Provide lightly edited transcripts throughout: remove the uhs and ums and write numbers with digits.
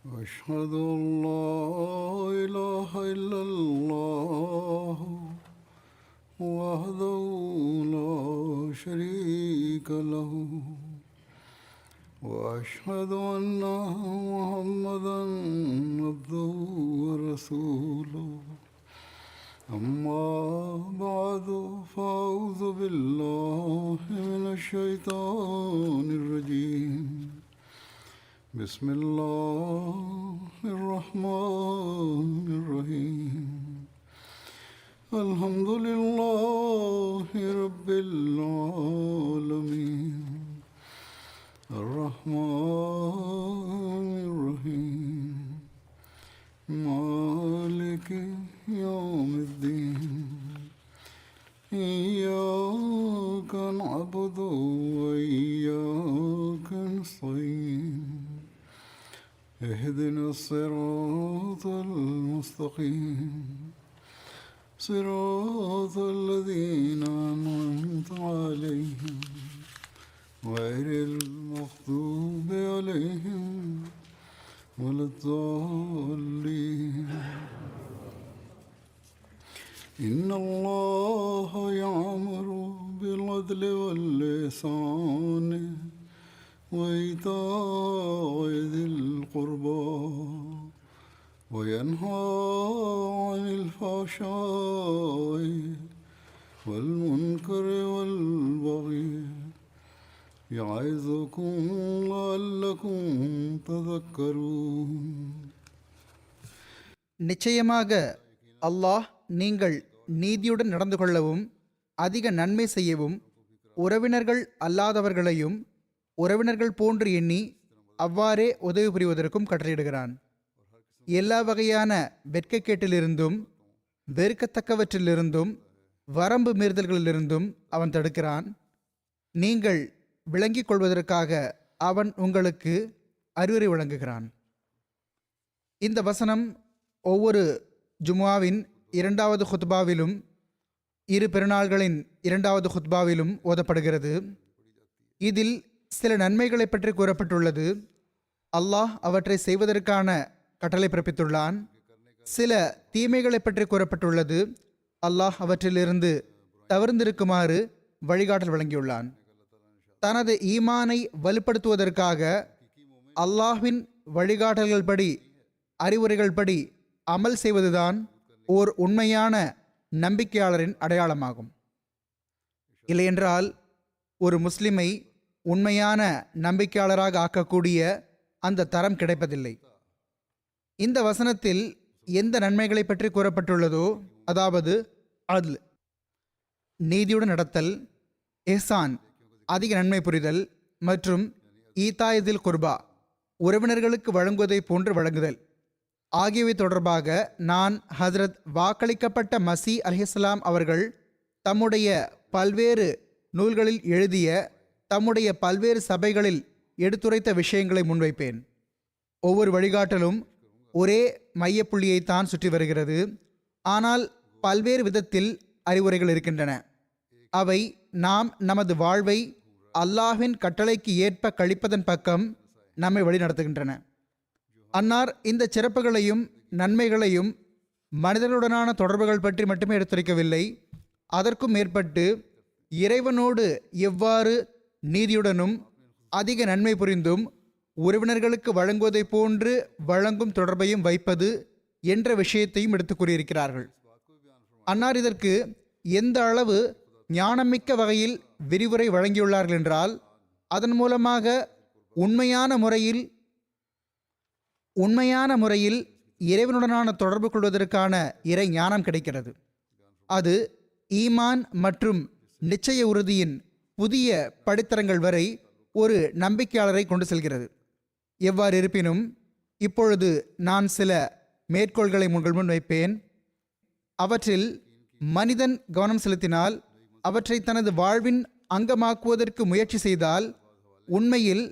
أشهد أن لا إله إلا الله وحده لا شريك له وأشهد أن محمدا عبده ورسوله أما بعد فأعوذ بالله من الشيطان الرجيم بسم الله الرحمن الرحيم الحمد لله رب العالمين الرحمن الرحيم مالك يوم الدين إياك نعبد وإياك نستعين اهدنا الصراط المستقيم صراط الذين أنعمت عليهم غير المغضوب عليهم ولا الضالين إن الله يأمر بالعدل والإحسان وإيتاء ذي القربى وينهى عن الفحشاء والمنكر والبغي يعظكم لعلكم تذكرون. நிச்சயமாக அல்லாஹ் நீங்கள் நீதியுடன் நடந்து கொள்ளவும் அதிக நன்மை செய்யவும் உறவினர்கள் அல்லாதவர்களையும் உறவினர்கள் போன்று எண்ணி அவ்வாறே உதவி புரிவதற்கும் கட்டளையிடுகிறான். எல்லா வகையான வெட்கக்கேட்டிலிருந்தும் வெறுக்கத்தக்கவற்றிலிருந்தும் வரம்பு மீறுதல்களிலிருந்தும் அவன் தடுக்கிறான். நீங்கள் விளங்கிக் கொள்வதற்காக அவன் உங்களுக்கு அறிவுரை வழங்குகிறான். இந்த வசனம் ஒவ்வொரு ஜும்ஆவின் 2வது ஹுத்பாவிலும் இரு பெருநாள்களின் 2வது ஹுத்பாவிலும் ஓதப்படுகிறது. இதில் சில நன்மைகளை பற்றி கூறப்பட்டுள்ளது. அல்லாஹ் அவற்றை செய்வதற்கான கட்டளை பிறப்பித்துள்ளான். சில தீமைகளை பற்றி கூறப்பட்டுள்ளது. அல்லாஹ் அவற்றிலிருந்து தவிர்ந்திருக்குமாறு வழிகாட்டல் வழங்கியுள்ளான். தனது ஈமானை வலுப்படுத்துவதற்காக அல்லாஹ்வின் வழிகாட்டல்கள் படி அறிவுரைகள் படி அமல் செய்வதுதான் ஓர் உண்மையான நம்பிக்கையாளரின் அடையாளமாகும். இல்லையென்றால் ஒரு முஸ்லிமை உண்மையான நம்பிக்கையாளராக ஆக்கக்கூடிய அந்த தரம் கிடைப்பதில்லை. இந்த வசனத்தில் எந்த நன்மைகளை பற்றி கூறப்பட்டுள்ளதோ, அதாவது அத்ல் நீதியுடன் நடத்தல், இஹ்சான் அதிக நன்மை புரிதல் மற்றும் ஈதாயதில் குர்பா உறவினர்களுக்கு வழங்குவதை போன்று வழங்குதல் ஆகியவை தொடர்பாக நான் ஹஸ்ரத் வாக்களிக்கப்பட்ட மசீ அலைஹிஸ்ஸலாம் அவர்கள் தம்முடைய பல்வேறு நூல்களில் எழுதிய தம்முடைய பல்வேறு சபைகளில் எடுத்துரைத்த விஷயங்களை முன்வைப்பேன். ஒவ்வொரு வழிகாட்டலும் ஒரே மையப்புள்ளியைத்தான் சுற்றி வருகிறது. ஆனால் பல்வேறு விதத்தில் அறிவுரைகள் இருக்கின்றன. அவை நாம் நமது வாழ்வை அல்லாஹ்வின் கட்டளைக்கு ஏற்ப கழிப்பதன் பக்கம் நம்மை வழிநடத்துகின்றன. அன்னார் இந்த சிறப்புகளையும் நன்மைகளையும் மனிதர்களுடனான தொடர்புகள் பற்றி மட்டுமே எடுத்துரைக்கவில்லை. அதற்கும் மேற்பட்டு இறைவனோடு எவ்வாறு நீதியுடனும் அதிக நன்மை புரிந்தும் உறவினர்களுக்கு வழங்குவதை போன்று வழங்கும் தொடர்பையும் வைப்பது என்ற விஷயத்தையும் எடுத்து கூறியிருக்கிறார்கள். அன்னார் இதற்கு எந்த அளவு ஞானமிக்க வகையில் விரிவுரை வழங்கியுள்ளார்கள் என்றால், அதன் மூலமாக உண்மையான முறையில் இறைவனுடனான தொடர்பு கொள்வதற்கான இறை ஞானம் கிடைக்கிறது. அது ஈமான் மற்றும் நிச்சய உறுதியின் புதிய படித்தரங்கள் வரை ஒரு நம்பிக்கையாளரை கொண்டு செல்கிறது. எவ்வாறு இருப்பினும் இப்பொழுது நான் சில மேற்கோள்களை உங்கள் முன் வைப்பேன். அவற்றில் மனிதன் கவனம் செலுத்தினால், அவற்றை தனது வாழ்வின் அங்கமாக்குவதற்கு முயற்சி செய்தால், உண்மையில்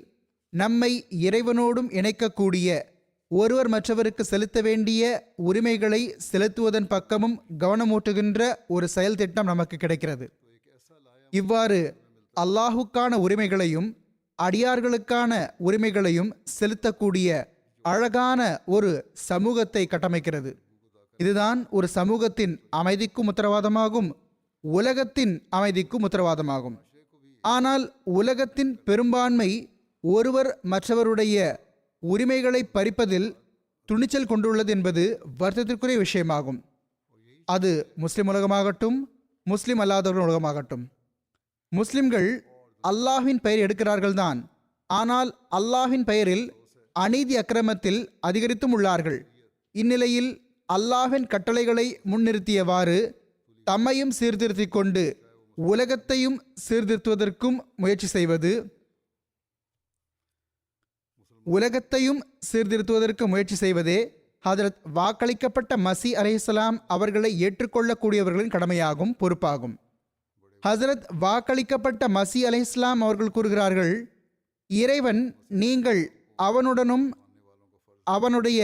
நம்மை இறைவனோடும் இணைக்கக்கூடிய ஒருவர் மற்றவருக்கு செலுத்த வேண்டிய உரிமைகளை செலுத்துவதன் பக்கமும் கவனமூட்டுகின்ற ஒரு செயல் திட்டம் நமக்கு கிடைக்கிறது. இவ்வாறு அல்லாஹுக்கான உரிமைகளையும் அடியார்களுக்கான உரிமைகளையும் செலுத்தக்கூடிய அழகான ஒரு சமூகத்தை கட்டமைக்கிறது. இதுதான் ஒரு சமூகத்தின் அமைதிக்கும் உத்தரவாதமாகும், உலகத்தின் அமைதிக்கும் உத்தரவாதமாகும். ஆனால் உலகத்தின் பெரும்பான்மை ஒருவர் மற்றவருடைய உரிமைகளை பறிப்பதில் துணிச்சல் கொண்டுள்ளது என்பது வருத்தத்திற்குரிய விஷயமாகும். அது முஸ்லிம் உலகமாகட்டும், முஸ்லிம் அல்லாதவர்கள் உலகமாகட்டும். முஸ்லிம்கள் அல்லாஹ்வின் பெயர் எடுக்கிறார்கள் தான், ஆனால் அல்லாஹ்வின் பெயரில் அநீதி அக்கிரமத்தில் அதிகரித்தும் உள்ளார்கள். இந்நிலையில் அல்லாஹ்வின் கட்டளைகளை முன்னிறுத்தியவாறு தம்மையும் சீர்திருத்திக் கொண்டு உலகத்தையும் சீர்திருத்துவதற்கும் முயற்சி செய்வது, ஹதரத் வாக்களிக்கப்பட்ட மசி அலைஹிஸ்ஸலாம் அவர்களை ஏற்றுக்கொள்ளக்கூடியவர்களின் கடமையாகும், பொறுப்பாகும். ஹசரத் வாக்களிக்கப்பட்ட மசி அலைஹிஸ்ஸலாம் அவர்கள் கூறுகிறார்கள், இறைவன் நீங்கள் அவனுடனும் அவனுடைய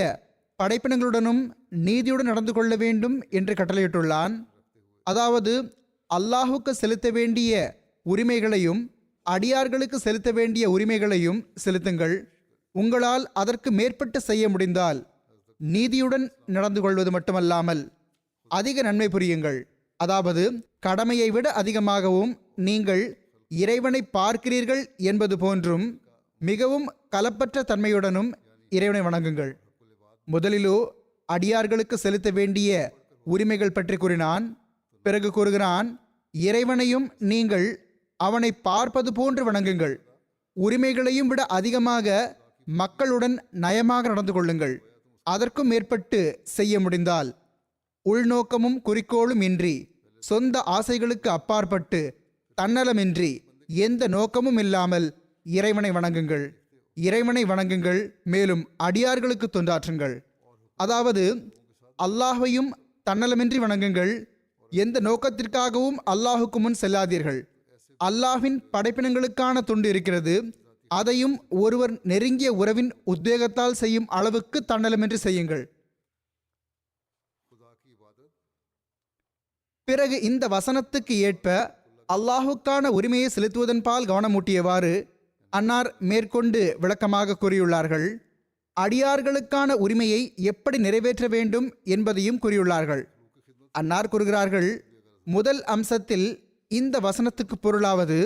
படைப்பினங்களுடனும் நீதியுடன் நடந்து கொள்ள வேண்டும் என்று கட்டளையிட்டுள்ளான். அதாவது அல்லாஹுக்கு செலுத்த வேண்டிய உரிமைகளையும் அடியார்களுக்கு செலுத்த வேண்டிய உரிமைகளையும் செலுத்துங்கள். உங்களால் அதற்கு மேற்பட்டு செய்ய முடிந்தால் நீதியுடன் நடந்து கொள்வது மட்டுமல்லாமல் அதிக நன்மை புரியுங்கள். அதாவது கடமையை விட அதிகமாகவும் நீங்கள் இறைவனை பார்க்கிறீர்கள் என்பது போன்றும் மிகவும் கலப்பற்ற தன்மையுடனும் இறைவனை வணங்குங்கள். முதலிலோ அடியார்களுக்கு செலுத்த வேண்டிய உரிமைகள் பற்றி கூறினான். பிறகு கூறுகிறான், இறைவனையும் நீங்கள் அவனை பார்ப்பது போன்று வணங்குங்கள். உரிமைகளையும் விட அதிகமாக மக்களுடன் நயமாக நடந்து கொள்ளுங்கள். அதற்கும் மேற்பட்டு செய்ய முடிந்தால் உள்நோக்கமும் குறிக்கோளும் இன்றி, சொந்த ஆசைகளுக்கு அப்பாற்பட்டு, தன்னலமின்றி, எந்த நோக்கமும் இல்லாமல் இறைவனை வணங்குங்கள். இறைவனை வணங்குங்கள், மேலும் அடியார்களுக்கு தொண்டாற்றுங்கள். அதாவது அல்லாஹ்வையும் தன்னலமின்றி வணங்குங்கள். எந்த நோக்கத்திற்காகவும் அல்லாஹுக்கு முன் செல்லாதீர்கள். அல்லாஹ்வின் படைப்பினங்களுக்கான தொண்டு இருக்கிறது, அதையும் ஒருவர் நெருங்கிய உறவின் உத்வேகத்தால் செய்யும் அளவுக்கு தன்னலமின்றி செய்யுங்கள். பிறகு இந்த வசனத்துக்கு ஏற்ப அல்லாஹுக்கான உரிமையை செலுத்துவதன் பால் கவனமூட்டியவாறு அன்னார் மேற்கொண்டு விளக்கமாக கூறியுள்ளார்கள். அடியார்களுக்கான உரிமையை எப்படி நிறைவேற்ற வேண்டும் என்பதையும் கூறியுள்ளார்கள். அன்னார் கூறுகிறார்கள், முதல் அம்சத்தில் இந்த வசனத்துக்கு பொருளாவது,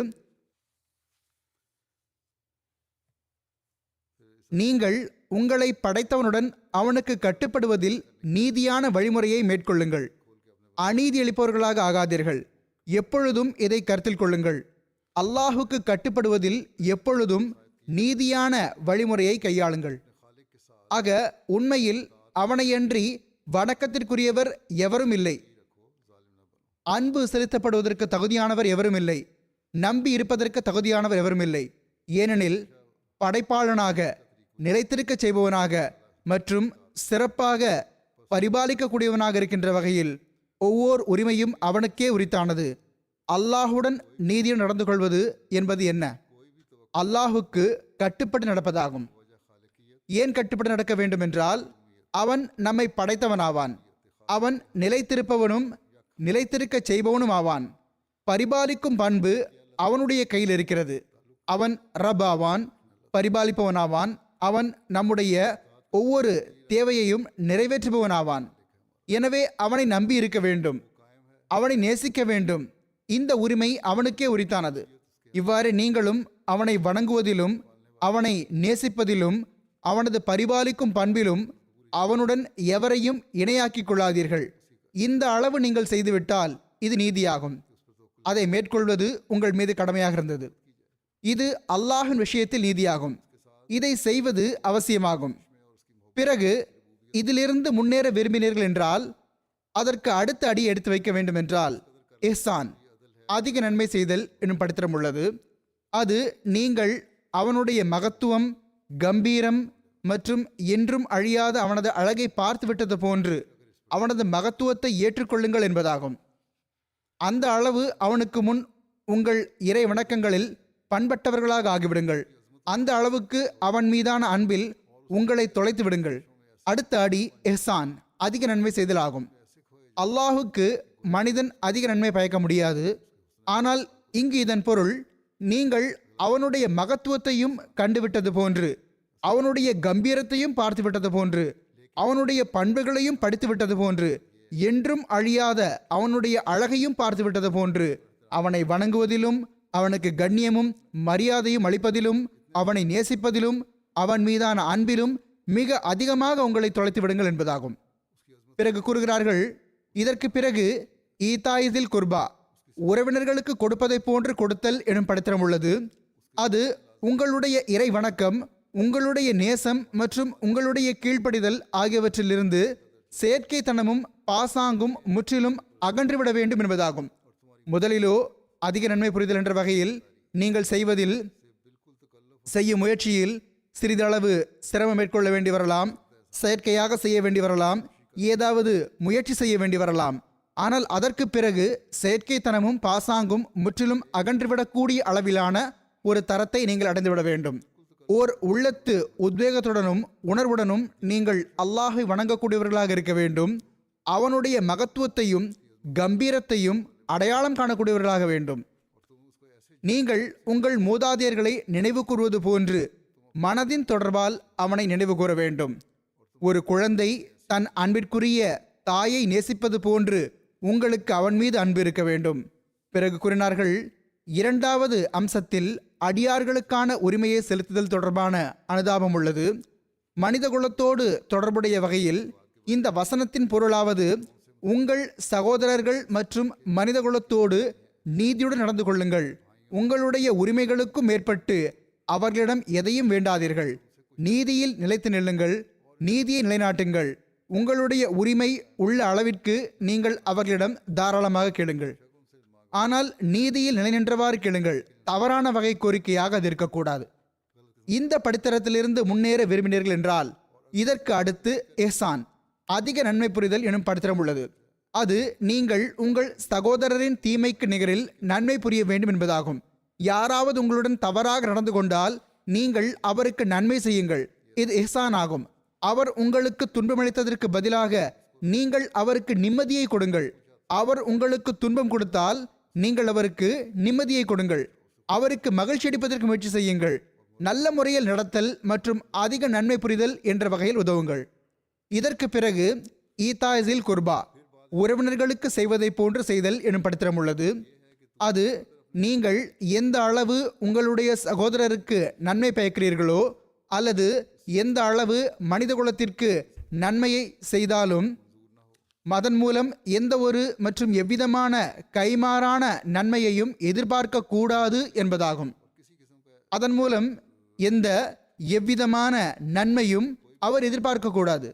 நீங்கள் உங்களை படைத்தவனுடன் அவனுக்கு கட்டுப்படுவதில் நீதியான வழிமுறையை மேற்கொள்ளுங்கள். அநீதி அளிப்பவர்களாக ஆகாதீர்கள். எப்பொழுதும் இதை கருத்தில் கொள்ளுங்கள். அல்லாஹுக்கு கட்டுப்படுவதில் எப்பொழுதும் நீதியான வழிமுறையை கையாளுங்கள். ஆக உண்மையில் அவனையன்றி வணக்கத்திற்குரியவர் எவரும் இல்லை. அன்பு செலுத்தப்படுவதற்கு தகுதியானவர் எவரும் இல்லை. நம்பி இருப்பதற்கு தகுதியானவர் எவரும் இல்லை. ஏனெனில் படைப்பாளனாக, நிலைத்திருக்க செய்பவனாக மற்றும் சிறப்பாக பரிபாலிக்கக்கூடியவனாக இருக்கின்ற வகையில் ஒவ்வொரு உரிமையும் அவனுக்கே உரித்தானது. அல்லாஹுடன் நீதியுடன் நடந்து கொள்வது என்பது என்ன? அல்லாஹுக்கு கட்டுப்பட்டு நடப்பதாகும். ஏன் கட்டுப்பட்டு நடக்க வேண்டும் என்றால், அவன் நம்மை படைத்தவனாவான். அவன் நிலைத்திருப்பவனும் நிலைத்திருக்க செய்பவனும் ஆவான். பரிபாலிக்கும் பண்பு அவனுடைய கையில் இருக்கிறது. அவன் ரப் ஆவான், பரிபாலிப்பவனாவான். அவன் நம்முடைய ஒவ்வொரு தேவையையும் நிறைவேற்றுபவனாவான். எனவே அவனை நம்பி இருக்க வேண்டும், அவனை நேசிக்க வேண்டும். இந்த உரிமை அவனுக்கே உரித்தானது. இவ்வாறு நீங்களும் அவனை வணங்குவதிலும், அவனை நேசிப்பதிலும், அவனது பரிபாலிக்கும் பண்பிலும் அவனுடன் எவரையும் இணையாக்கிக் கொள்ளாதீர்கள். இந்த அளவு நீங்கள் செய்துவிட்டால் இது நீதியாகும். அதை மேற்கொள்வது உங்கள் மீது கடமையாக இருந்தது. இது அல்லாஹின் விஷயத்தில் நீதியாகும். இதை செய்வது அவசியமாகும். பிறகு இதிலிருந்து முன்னேற விரும்பினீர்கள் என்றால், அதற்கு அடுத்த அடி எடுத்து வைக்க வேண்டும் என்றால், இஹ்சான், அதிக நன்மை செய்தல் என்னும் படித்திரம் உள்ளது. அது நீங்கள் அவனுடைய மகத்துவம், கம்பீரம் மற்றும் என்றும் அழியாத அவனது அழகை பார்த்து விட்டது போன்று அவனது மகத்துவத்தை ஏற்றுக்கொள்ளுங்கள் என்பதாகும். அந்த அளவு அவனுக்கு முன் உங்கள் இறை வணக்கங்களில் பண்பட்டவர்களாக ஆகிவிடுங்கள். அந்த அளவுக்கு அவன் மீதான அன்பில் உங்களை தொலைத்து விடுங்கள். அடுத்த அடி இஹ்சான், அதிக நன்மை செய்தல் ஆகும். அல்லாஹுக்கு மனிதன் அதிக நன்மை பயக்க முடியாது. ஆனால் இங்கு இதன் பொருள், நீங்கள் அவனுடைய மகத்துவத்தையும் கண்டுவிட்டது போன்று அவனுடைய கம்பீரத்தையும் பார்த்து விட்டது போன்று, அவனுடைய பண்புகளையும் படித்து விட்டது போன்று, என்றும் அழியாத அவனுடைய அழகையும் பார்த்து விட்டது போன்று, அவனை வணங்குவதிலும் அவனுக்கு கண்ணியமும் மரியாதையும் அளிப்பதிலும் அவனை நேசிப்பதிலும் அவன் மீதான அன்பிலும் மிக அதிகமாக உங்களை தொலைத்து விடுங்கள் என்பதாகும். பிறகு கூறுகிறார்கள், இதற்கு பிறகு ஈதாயிதில் குர்பா, உறவினர்களுக்கு கொடுப்பதை போன்று கொடுத்தல் எனும் படித்திரம் உள்ளது. அது உங்களுடைய இறை வணக்கம், உங்களுடைய நேசம் மற்றும் உங்களுடைய கீழ்ப்படிதல் ஆகியவற்றிலிருந்து செயற்கைத்தனமும் பாசாங்கும் முற்றிலும் அகன்றுவிட வேண்டும் என்பதாகும். முதலிலோ அதிக நன்மை புரிதல் என்ற வகையில் நீங்கள் செய்யும் முயற்சியில் சிறிதளவு சிரமம் மேற்கொள்ள வேண்டி வரலாம், செயற்கையாக செய்ய வேண்டி வரலாம், ஏதாவது முயற்சி செய்ய வேண்டி வரலாம். ஆனால் அதற்கு பிறகு செயற்கைத்தனமும் பாசாங்கும் முற்றிலும் அகன்றுவிடக்கூடிய அளவிலான ஒரு தரத்தை நீங்கள் அடைந்துவிட வேண்டும். ஓர் உள்ளத்து உத்வேகத்துடனும் உணர்வுடனும் நீங்கள் அல்லாஹை வணங்கக்கூடியவர்களாக இருக்க வேண்டும். அவனுடைய மகத்துவத்தையும் கம்பீரத்தையும் அடையாளம் காணக்கூடியவர்களாக வேண்டும். நீங்கள் உங்கள் மூதாதையர்களை நினைவு கூறுவது போன்று மனதின் தொடர்பால் அவனை நினைவு கூற வேண்டும். ஒரு குழந்தை தன் அன்பிற்குரிய தாயை நேசிப்பது போன்று உங்களுக்கு அவன் மீது அன்பு இருக்க வேண்டும். பிறகு கூறினார்கள், இரண்டாவது அம்சத்தில் அடியார்களுக்கான உரிமையை செலுத்துதல் தொடர்பான அனுதாபம் உள்ளது. மனித குலத்தோடு தொடர்புடைய வகையில் இந்த வசனத்தின் பொருளாவது, உங்கள் சகோதரர்கள் மற்றும் மனித குலத்தோடு நீதியுடன் நடந்து கொள்ளுங்கள். உங்களுடைய உரிமைகளுக்கும் மேற்பட்டு அவர்களிடம் எதையும் வேண்டாதீர்கள். நீதியில் நிலைத்து நில்லுங்கள், நீதியை நிலைநாட்டுங்கள். உங்களுடைய உரிமை உள்ள அளவிற்கு நீங்கள் அவர்களிடம் தாராளமாக கேளுங்கள். ஆனால் நீதியில் நிலைநின்றவாறு கேளுங்கள். தவறான வகை கோரிக்கையாக அது இருக்கக்கூடாது. இந்த படித்தரத்திலிருந்து முன்னேற விரும்பினீர்கள் என்றால் இதற்கு அடுத்து எஹ்சான், அதிக நன்மை புரிதல் எனும் படித்தரம் உள்ளது. அது நீங்கள் உங்கள் சகோதரரின் தீமைக்கு நிகரில் நன்மை புரிய வேண்டும் என்பதாகும். யாராவது உங்களுடன் தவறாக நடந்து கொண்டால் நீங்கள் அவருக்கு நன்மை செய்யுங்கள். இது இஹ்சான் ஆகும். அவர் உங்களுக்கு துன்பமளித்ததற்கு பதிலாக நீங்கள் அவருக்கு நிம்மதியை கொடுங்கள். அவர் உங்களுக்கு துன்பம் கொடுத்தால் நீங்கள் அவருக்கு நிம்மதியை கொடுங்கள். அவருக்கு மகிழ்ச்சி அளிப்பதற்கு முயற்சி செய்யுங்கள். நல்ல முறையில் நடத்தல் மற்றும் அதிக நன்மை புரிதல் என்ற வகையில் உதவுங்கள். இதற்கு பிறகு ஈதாயில் குர்பா, உறவினர்களுக்கு செய்வதை போன்று செய்தல் எனும் படித்திரம் உள்ளது. அது நீங்கள் எந்த அளவு உங்களுடைய சகோதரருக்கு நன்மை பயக்கிறீர்களோ அல்லது எந்த அளவு மனித குலத்திற்கு நன்மையை செய்தாலும் அதன் மூலம் எந்த ஒரு மற்றும் எவ்விதமான கைமாறான நன்மையையும் எதிர்பார்க்க கூடாது என்பதாகும். அதன் மூலம் எவ்விதமான நன்மையும் அவர் எதிர்பார்க்க கூடாது.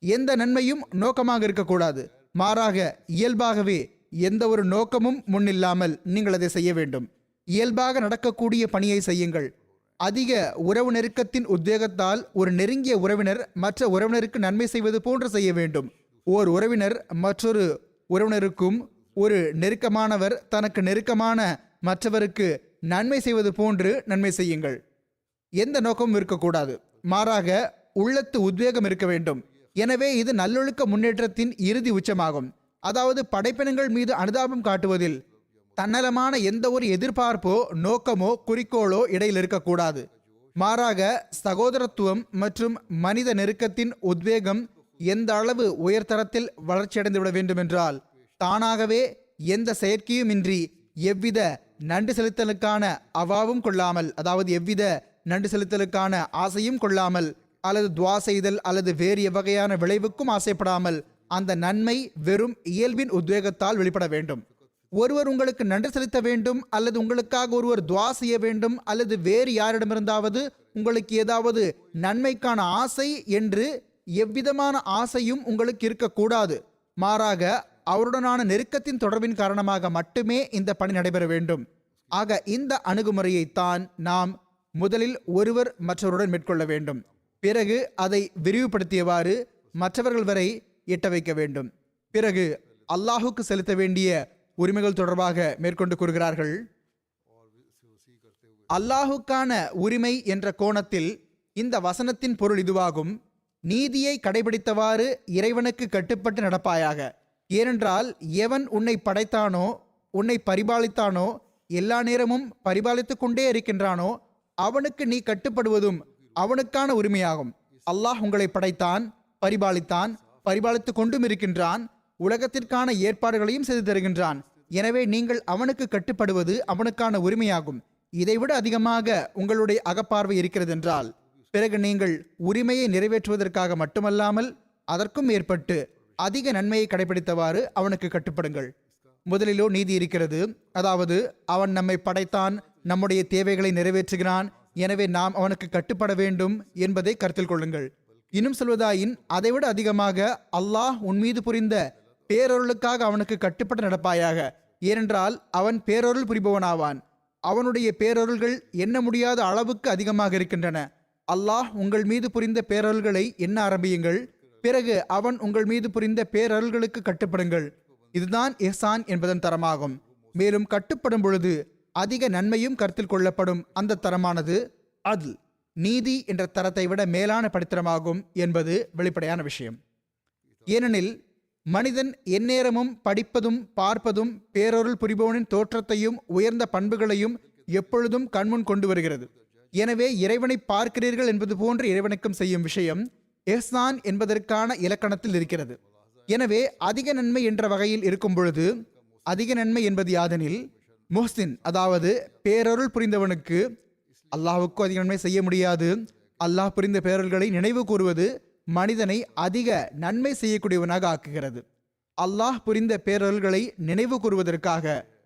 எந்த நன்மையும் நோக்கமாக இருக்கக்கூடாது. மாறாக இயல்பாகவே எந்த ஒரு நோக்கமும் முன்னில்லாமல் நீங்கள் அதை செய்ய வேண்டும். இயல்பாக நடக்கக்கூடிய பணியை செய்யுங்கள். அதிக உறவு நெருக்கத்தின் உத்வேகத்தால் ஒரு நெருங்கிய உறவினர் மற்ற உறவினருக்கு நன்மை செய்வது போன்று செய்ய வேண்டும். ஓர் உறவினர் மற்றொரு உறவினருக்கும், ஒரு நெருக்கமானவர் தனக்கு நெருக்கமான மற்றவருக்கு நன்மை செய்வது போன்று நன்மை செய்யுங்கள். எந்த நோக்கமும் இருக்கக்கூடாது. மாறாக உள்ளத்து உத்வேகம் இருக்க வேண்டும். எனவே இது நல்லொழுக்க முன்னேற்றத்தின் இறுதி உச்சமாகும். அதாவது படைப்பினங்கள் மீது அனுதாபம் காட்டுவதில் தன்னலமான எந்த ஒரு எதிர்பார்ப்போ நோக்கமோ குறிக்கோளோ இடையில் இருக்கக்கூடாது. மாறாக சகோதரத்துவம் மற்றும் மனித நெருக்கத்தின் உத்வேகம் எந்த அளவு உயர்தரத்தில் வளர்ச்சியடைந்து விட வேண்டுமென்றால் தானாகவே எந்த செயற்கையும் இன்றி எவ்வித நன்றி செலுத்தலுக்கான அவாவும் கொள்ளாமல், அதாவது எவ்வித நன்றி செலுத்தலுக்கான ஆசையும் கொள்ளாமல் அல்லது துவா செய்தல் அல்லது வேறு எவ்வகையான விளைவுக்கும் ஆசைப்படாமல் அந்த நன்மை வெறும் இயல்பின் உத்வேகத்தால் வெளிப்பட வேண்டும். ஒருவர் உங்களுக்கு நன்றி செலுத்த வேண்டும் அல்லது உங்களுக்காக ஒருவர் துவா செய்ய வேண்டும் அல்லது வேறு யாரிடமிருந்தாவது உங்களுக்கு ஏதாவது நன்மைக்கான ஆசை என்று எவ்விதமான ஆசையும் உங்களுக்கு இருக்கக்கூடாது. மாறாக அவருடனான நெருக்கத்தின் தொடர்பின் காரணமாக மட்டுமே இந்த பணி நடைபெற வேண்டும். ஆக இந்த அணுகுமுறையைத்தான் நாம் முதலில் ஒருவர் மற்றவருடன் மேற்கொள்ள வேண்டும். பிறகு அதை விரிவுபடுத்தியவாறு மற்றவர்கள் வரை எட்ட வைக்க வேண்டும். பிறகு அல்லாஹுக்கு செலுத்த வேண்டிய உரிமைகள் தொடர்பாக மேற்கொண்டு கூறுகிறார்கள். அல்லாஹுக்கான உரிமை என்ற கோணத்தில் இந்த வசனத்தின் பொருள் இதுவாகும்: நீதியை கடைபிடித்தவாறு இறைவனுக்கு கட்டுப்பட்டு நடப்பாயாக. ஏனென்றால் எவன் உன்னை படைத்தானோ, உன்னை பரிபாலித்தானோ, எல்லா நேரமும் பரிபாலித்து கொண்டே இருக்கின்றானோ அவனுக்கு நீ கட்டுப்படுவதும் அவனுக்கான உரிமையாகும். அல்லாஹ் உங்களை படைத்தான், பரிபாலித்துக் கொண்டும் இருக்கின்றான், உலகத்திற்கான ஏற்பாடுகளையும் செய்து தருகின்றான். எனவே நீங்கள் அவனுக்கு கட்டுப்படுவது அவனுக்கான உரிமையாகும். இதைவிட அதிகமாக உங்களுடைய அகப்பார்வை இருக்கிறது என்றால் பிறகு நீங்கள் உரிமையை நிறைவேற்றுவதற்காக மட்டுமல்லாமல் அதற்கும் மேற்பட்டு அதிக நன்மையை கடைபிடித்தவாறு அவனுக்கு கட்டுப்படுங்கள். முதலிலோ நீதி இருக்கிறது. அதாவது அவன் நம்மை படைத்தான், நம்முடைய தேவைகளை நிறைவேற்றுகிறான், எனவே நாம் அவனுக்கு கட்டுப்பட வேண்டும் என்பதை கருத்தில் கொள்ளுங்கள். இன்னும் சொல்வதாயின் அதைவிட அதிகமாக அல்லாஹ் உன்மீது புரிந்த பேரொருளுக்காக அவனுக்கு கட்டுப்பட நடப்பாயாக. ஏனென்றால் அவன் பேரொருள் புரிபவனாவான். அவனுடைய பேரொருள்கள் எண்ண முடியாத அளவுக்கு அதிகமாக இருக்கின்றன. அல்லாஹ் உங்கள் மீது புரிந்த பேரொருள்களை எண்ண ஆரம்பியுங்கள். பிறகு அவன் உங்கள் மீது புரிந்த பேரருள்களுக்கு கட்டுப்படுங்கள். இதுதான் இஹ்சான் என்பதன் தரமாகும். மேலும் கட்டுப்படும் பொழுது அதிக நன்மையும் கருத்தில் கொள்ளப்படும். அந்த தரமானது அத்ல், நீதி என்ற தரத்தை விட மேலான படித்தரமாகும் என்பது வெளிப்படையான விஷயம். ஏனெனில் மனிதன் எந்நேரமும் படிப்பதும் பார்ப்பதும் பேரொருள் புரிபவனின் தோற்றத்தையும் உயர்ந்த பண்புகளையும் எப்பொழுதும் கண்முன் கொண்டு வருகிறது. எனவே இறைவனை பார்க்கிறீர்கள் என்பது போன்று இறைவனுக்கும் செய்யும் விஷயம் இஹ்சான் என்பதற்கான இலக்கணத்தில் இருக்கிறது. எனவே அதிக நன்மை என்ற வகையில் இருக்கும் பொழுது அதிக நன்மை என்பது யாதெனில் முஹ்சின், அதாவது பேரருள் புரிந்தவனுக்கு அல்லாஹ்வுக்கு அதிக நன்மை செய்ய முடியாது. அல்லாஹ் புரிந்த பேரருள்களை நினைவு கூறுவது மனிதனை அதிக நன்மை செய்யக்கூடியவனாக ஆக்குகிறது. அல்லாஹ் புரிந்த பேரருள்களை நினைவு கூறுவதற்காக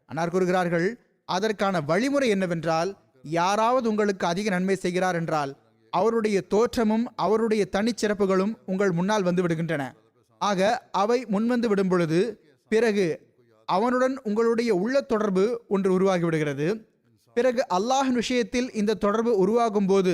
அன்னார் கூறுகிறார்கள், அதற்கான வழிமுறை என்னவென்றால், யாராவது உங்களுக்கு அதிக நன்மை செய்கிறார் என்றால் அவருடைய தோற்றமும் அவருடைய தனிச்சிறப்புகளும் உங்கள் முன்னால் வந்து விடுகின்றன. ஆக அவை முன்வந்து விடும் பொழுது பிறகு அவனுடன் உங்களுடைய உள்ள தொடர்பு ஒன்று உருவாகிவிடுகிறது. பிறகு அல்லாஹின் விஷயத்தில் இந்த தொடர்பு உருவாகும் போது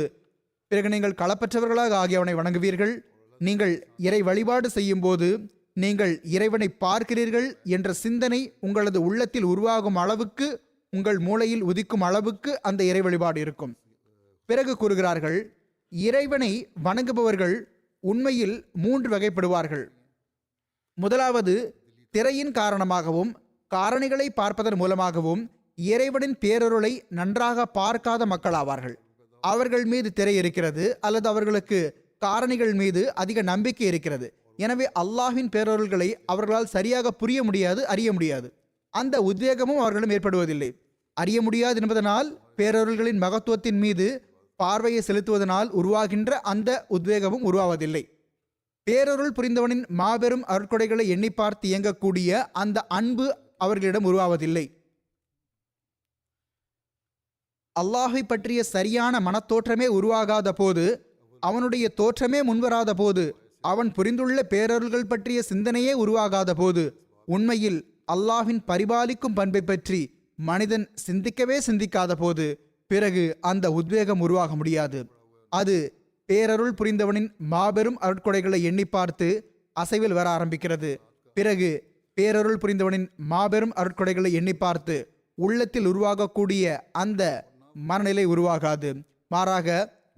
பிறகு நீங்கள் களப்பற்றவர்களாக ஆகி அவனை வணங்குவீர்கள். நீங்கள் இறை வழிபாடு செய்யும் போது நீங்கள் இறைவனை பார்க்கிறீர்கள் என்ற சிந்தனை உங்களது உள்ளத்தில் உருவாகும் அளவுக்கு, உங்கள் மூளையில் உதிக்கும் அளவுக்கு அந்த இறை வழிபாடு இருக்கும். பிறகு கூறுகிறார்கள், இறைவனை வணங்குபவர்கள் உண்மையில் 3 வகைப்படுவார்கள். முதலாவது, திரையின் காரணமாகவும் காரணிகளை பார்ப்பதன் மூலமாகவும் இறைவனின் பேரருளை நன்றாக பார்க்காத மக்களாவார்கள். அவர்கள் மீது திரை இருக்கிறது அல்லது அவர்களுக்கு காரணிகள் மீது அதிக நம்பிக்கை இருக்கிறது. எனவே அல்லாஹ்வின் பேரருள்களை அவர்களால் சரியாக புரிய முடியாது, அறிய முடியாது. அந்த உத்வேகமும் அவர்களும் ஏற்படுவதில்லை. அறிய முடியாது என்பதனால் பேரருள்களின் மகத்துவத்தின் மீது பார்வையை செலுத்துவதனால் உருவாகின்ற அந்த உத்வேகமும் உருவாவதில்லை. பேரருள் புரிந்தவனின் மாபெரும் அருட்கொடைகளை எண்ணி பார்த்து இயங்கக்கூடிய அந்த அன்பு அவர்களிடம் உருவாவதில்லை. அல்லாஹை பற்றிய சரியான மனத்தோற்றமே உருவாகாத போது, அவனுடைய தோற்றமே முன்வராத போது, அவன் புரிந்துள்ள பேரருள்கள் பற்றிய சிந்தனையே உருவாகாத போது, உண்மையில் அல்லாஹ்வின் பரிபாலிக்கும் பண்பை பற்றி மனிதன் சிந்திக்காத போது பிறகு அந்த உத்வேகம் உருவாக முடியாது. அது பேரருள் புரிந்தவனின் மாபெரும் அருட்கொடைகளை எண்ணி பார்த்து அசைவில் வர ஆரம்பிக்கிறது. பிறகு பேரருள் புரிந்தவனின் மாபெரும் அருட்கொடைகளை எண்ணி பார்த்து உள்ளத்தில் உருவாகக்கூடிய அந்த மனநிலை உருவாகாது. மாறாக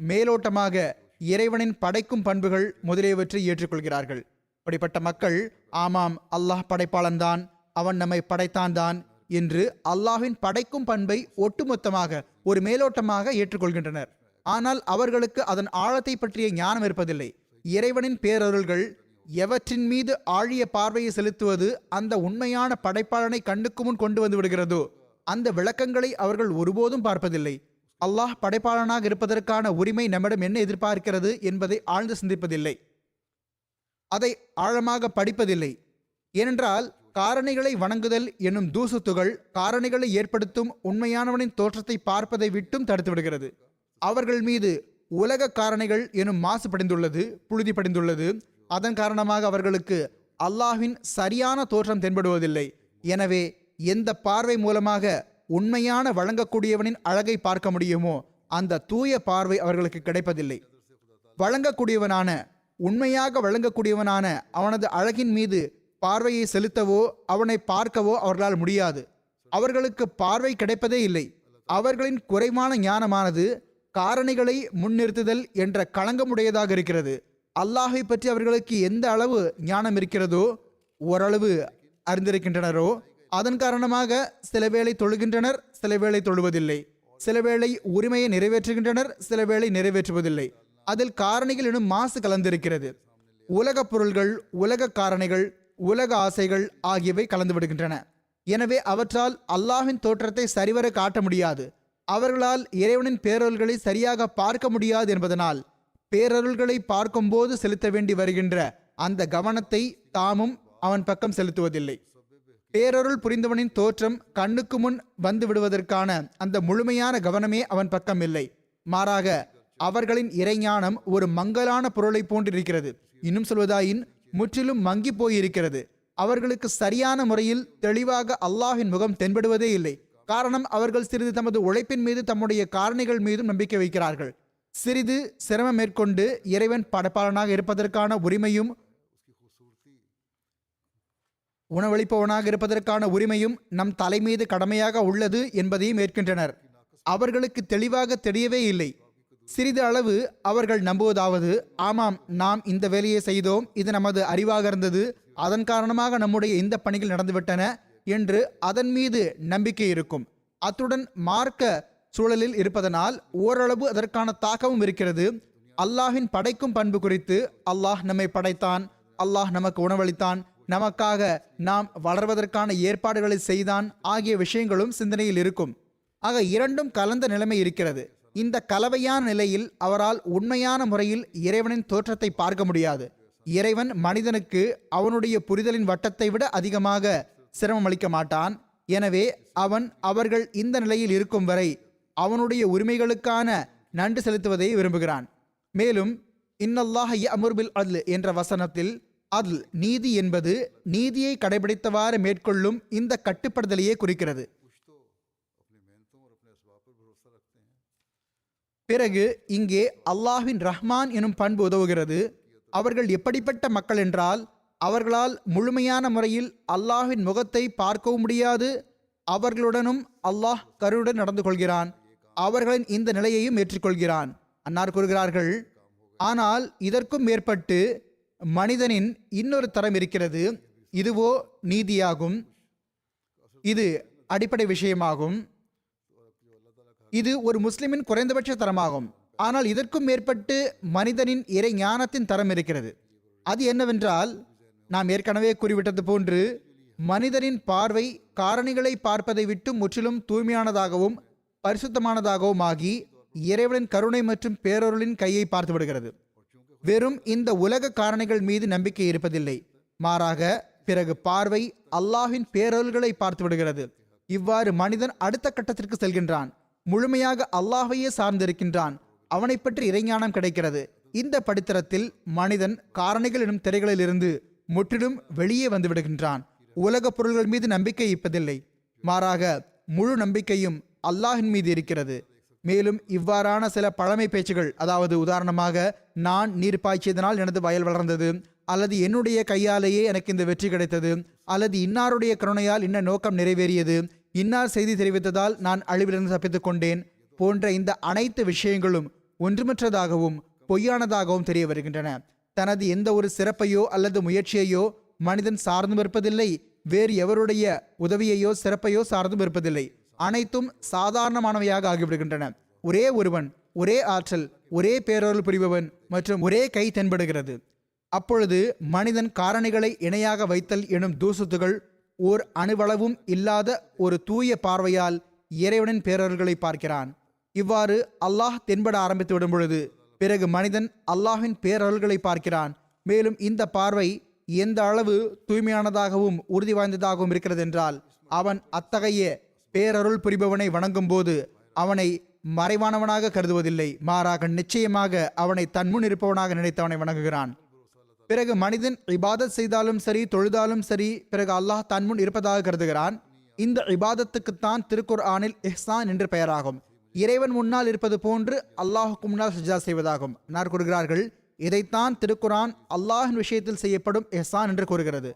மேலோட்டமாக இறைவனின் படைக்கும் பண்புகள் முதலியவற்றை ஏற்றுக்கொள்கிறார்கள். அப்படிப்பட்ட மக்கள், ஆமாம் அல்லாஹ் படைப்பாளன்தான், அவன் நம்மை படைத்தான் தான் என்று அல்லாஹ்வின் படைக்கும் பண்பை ஒட்டுமொத்தமாக ஒரு மேலோட்டமாக ஏற்றுக்கொள்கின்றனர். ஆனால் அவர்களுக்கு அதன் ஆழத்தை பற்றிய ஞானம் இருப்பதில்லை. இறைவனின் பேரருள்கள் எவற்றின் மீது ஆழிய பார்வையை செலுத்துவது அந்த உண்மையான படைப்பாளனை கண்ணுக்கு முன் கொண்டு வந்து விடுகிறதோ அந்த விளக்கங்களை அவர்கள் ஒருபோதும் பார்ப்பதில்லை. அல்லாஹ் படைப்பாளனாக இருப்பதற்கான உரிமை நம்மிடம் என்ன எதிர்பார்க்கிறது என்பதை ஆழ்ந்து சிந்திப்பதில்லை, அதை ஆழமாக படிப்பதில்லை. ஏனென்றால் காரணிகளை வணங்குதல் என்னும் தூசுத்துகள் காரணிகளை ஏற்படுத்தும் உண்மையானவனின் தோற்றத்தை பார்ப்பதை விட்டும் தடுத்து விடுகிறது. அவர்கள் மீது உலக காரணிகள் எனும் மாசு படிந்துள்ளது, புழுதி படிந்துள்ளது. அதன் காரணமாக அவர்களுக்கு அல்லாஹ்வின் சரியான தோற்றம் தென்படுவதில்லை. எனவே எந்த பார்வை மூலமாக உண்மையான வழங்கக்கூடியவனின் அழகை பார்க்க முடியுமோ அந்த தூய பார்வை அவர்களுக்கு கிடைப்பதில்லை. வழங்கக்கூடியவனான, உண்மையாக வழங்கக்கூடியவனான அவனது அழகின் மீது பார்வையை செலுத்தவோ அவனை பார்க்கவோ அவர்களால் முடியாது. அவர்களுக்கு பார்வை கிடைப்பதே இல்லை. அவர்களின் குறைவான ஞானமானது காரணிகளை முன்னிறுத்துதல் என்ற களங்கமுடையதாக இருக்கிறது. அல்லாஹை பற்றி அவர்களுக்கு எந்த அளவு ஞானம் இருக்கிறதோ, ஓரளவு அறிந்திருக்கின்றனரோ, அதன் காரணமாக சில வேளை தொழுகின்றனர், சில வேளை தொழுவதில்லை. சில வேளை உரிமையை நிறைவேற்றுகின்றனர், சில வேளை நிறைவேற்றுவதில்லை. அதில் காரணிகள் எனும் மாசு கலந்திருக்கிறது. உலகப் பொருள்கள், உலக காரணிகள், உலக ஆசைகள் ஆகியவை கலந்து விடுகின்றன. எனவே அவற்றால் அல்லாஹ்வின் தோற்றத்தை சரிவர காட்ட முடியாது. அவர்களால் இறைவனின் பேரருள்களை சரியாக பார்க்க முடியாது என்பதனால் பேரருள்களை பார்க்கும்போது செலுத்த வேண்டி வருகின்ற அந்த கவனத்தை தாமும் அவன் பக்கம் செலுத்துவதில்லை. பேரருள் புரிந்தவனின் தோற்றம் கண்ணுக்கு முன் வந்து விடுவதற்கான அந்த முழுமையான கவனமே அவன் பக்கம் இல்லை. மாறாக அவர்களின் இறைஞானம் ஒரு மங்கலான பொருளை போன்றிருக்கிறது. இன்னும் சொல்வதாயின் முற்றிலும் மங்கி போயிருக்கிறது. அவர்களுக்கு சரியான முறையில் தெளிவாக அல்லாஹ்வின் முகம் தென்படுவதே இல்லை. காரணம், அவர்கள் சிறிது தமது உழைப்பின் மீது, தம்முடைய காரணிகள் மீதும் நம்பிக்கை வைக்கிறார்கள். சிறிது சிரமம் மேற்கொண்டு இறைவன் படைப்பாளனாக இருப்பதற்கான உரிமையும், உணவளிப்பவனாக இருப்பதற்கான உரிமையும் நம் தலை மீது கடமையாக உள்ளது என்பதையும் ஏற்கின்றனர். அவர்களுக்கு தெளிவாக தெரியவே இல்லை. சிறிது அளவு அவர்கள் நம்புவதாவது, ஆமாம், நாம் இந்த வேலையை செய்தோம், இது நமது அறிவாக இருந்தது, அதன் காரணமாக நம்முடைய இந்த பணிகள் நடந்துவிட்டன என்று அதன் மீது நம்பிக்கை இருக்கும். அத்துடன் மார்க்க சூழலில் இருப்பதனால் ஓரளவு அதற்கான தாக்கமும் இருக்கிறது. அல்லாஹ்வின் படைக்கும் பண்பு குறித்து, அல்லாஹ் நம்மை படைத்தான், அல்லாஹ் நமக்கு உணவளித்தான், நமக்காக நாம் வளர்வதற்கான ஏற்பாடுகளை செய்தான் ஆகிய விஷயங்களும் சிந்தனையில் இருக்கும். ஆக இரண்டும் கலந்த நிலைமை இருக்கிறது. இந்த கலவையான நிலையில் அவரால் உண்மையான முறையில் இறைவனின் தோற்றத்தை பார்க்க முடியாது. இறைவன் மனிதனுக்கு அவனுடைய புரிதலின் வட்டத்தை விட அதிகமாக சிரமம் அளிக்க மாட்டான். எனவே அவர்கள் இந்த நிலையில் இருக்கும் வரை அவனுடைய உரிமைகளுக்கான நன்றி செலுத்துவதை விரும்புகிறான். மேலும் இன்னல்லாஹ யஅமுரு பில் அத்ல் என்ற வசனத்தில் அத்ல், நீதி என்பது நீதியை கடைபிடித்தவாறு மேற்கொள்ளும் இந்த கட்டுப்படுதலையே குறிக்கிறது. பிறகு இங்கே அல்லாஹ்வின் ரஹ்மான் எனும் பண்பு உதவுகிறது. அவர்கள் எப்படிப்பட்ட மக்கள் என்றால், அவர்களால் முழுமையான முறையில் அல்லாஹ்வின் முகத்தை பார்க்கவும் முடியாது. அவர்களுடனும் அல்லாஹ் கருணுடன் நடந்து கொள்கிறான். அவர்களின் இந்த நிலையையும் ஏற்றுக்கொள்கிறான். அன்னார் கூறுகிறார்கள், ஆனால் இதற்கும் மேற்பட்டு மனிதனின் இன்னொரு தரம் இருக்கிறது. இதுவோ நீதியாகும். இது அடிப்படை விஷயமாகும். இது ஒரு முஸ்லிமின் குறைந்தபட்ச தரமாகும். ஆனால் இதற்கும் மேற்பட்டு மனிதனின் இறை ஞானத்தின் தரம் இருக்கிறது. அது என்னவென்றால், நாம் ஏற்கனவே கூறிவிட்டது போன்று மனிதனின் பார்வை காரணிகளை பார்ப்பதை விட்டு முற்றிலும் தூய்மையானதாகவும் பரிசுத்தமானதாகவும் ஆகி இறைவனின் கருணை மற்றும் பேரருளின் கையை பார்த்து விடுகிறது. வெறும் இந்த உலக காரணிகள் மீது நம்பிக்கை இருப்பதில்லை. மாறாக பிறகு பார்வை அல்லாஹ்வின் பேரருள்களை பார்த்து விடுகிறது. இவ்வாறு மனிதன் அடுத்த கட்டத்திற்கு செல்கின்றான். முழுமையாக அல்லாஹ்வையே சார்ந்திருக்கின்றான். அவனை பற்றி இறைஞானம் கிடைக்கிறது. இந்த படித்தரத்தில் மனிதன் காரணிகள் எனும் திரைகளிலிருந்து முற்றிலும் வெளியே வந்து விடுகின்றான். உலக பொருள்கள் மீது நம்பிக்கை இருப்பதில்லை. மாறாக முழு நம்பிக்கையும் அல்லாஹின் மீது இருக்கிறது. மேலும் இவ்வாறான சில பழமை பேச்சுகள், அதாவது உதாரணமாக, நான் நீர் பாய்ச்சியதனால் எனது வயல் வளர்ந்தது, அல்லது என்னுடைய கையாலேயே எனக்கு இந்த வெற்றி கிடைத்தது, அல்லது இன்னாருடைய கருணையால் இன்ன நோக்கம் நிறைவேறியது, இன்னார் செய்தி தெரிவித்ததால் நான் அழிவிலிருந்து தப்பித்துக் கொண்டேன் போன்ற இந்த அனைத்து விஷயங்களும் ஒன்றுமற்றதாகவும் பொய்யானதாகவும் தெரிய வருகின்றன. தனது எந்த ஒரு சிறப்பையோ அல்லது முயற்சியையோ மனிதன் சார்ந்தும் இருப்பதில்லை. வேறு எவருடைய உதவியையோ சிறப்பையோ சார்ந்தும் இருப்பதில்லை. அனைத்தும் சாதாரணமானவையாக ஆகிவிடுகின்றன. ஒரே ஒருவன், ஒரே ஆற்றல், ஒரே பேரருள் புரிபவன் மற்றும் ஒரே கை தென்படுகிறது. அப்பொழுது மனிதன் காரணிகளை இணையாக வைத்தல் எனும் தூசுத்துகள் ஓர் அணுவளவும் இல்லாத ஒரு தூய பார்வையால் இறைவனின் பேரருள்களை பார்க்கிறான். இவ்வாறு அல்லாஹ் தென்பட ஆரம்பித்து விடும் பொழுது பிறகு மனிதன் அல்லாஹ்வின் பேரருள்களை பார்க்கிறான். மேலும் இந்த பார்வை எந்த அளவு தூய்மையானதாகவும் உறுதி வாய்ந்ததாகவும் இருக்கிறது என்றால், அவன் அத்தகைய பேரருள் புரிபவனை வணங்கும் போது அவனை மறைவானவனாக கருதுவதில்லை. மாறாக நிச்சயமாக அவனை தன்முன் இருப்பவனாக நினைத்தவனை வணங்குகிறான். பிறகு மனிதன் இபாதத் செய்தாலும் சரி, தொழுதாலும் சரி, பிறகு அல்லாஹ் தன்முன் இருப்பதாக கருதுகிறான். இந்த இபாதத்துக்குத்தான் திருக்குர்ஆனில் இஹ்சான் என்று பெயராகும். இறைவன் முன்னால் இருப்பது போன்று அல்லாஹுக்கு முன்னால் சஜ்ஜா செய்வதாகும். நான் கூறுகிறார்கள், இதைத்தான் திருக்குர்ஆன் அல்லாஹின் விஷயத்தில் செய்யப்படும் இஹ்சான் என்று கூறுகிறது.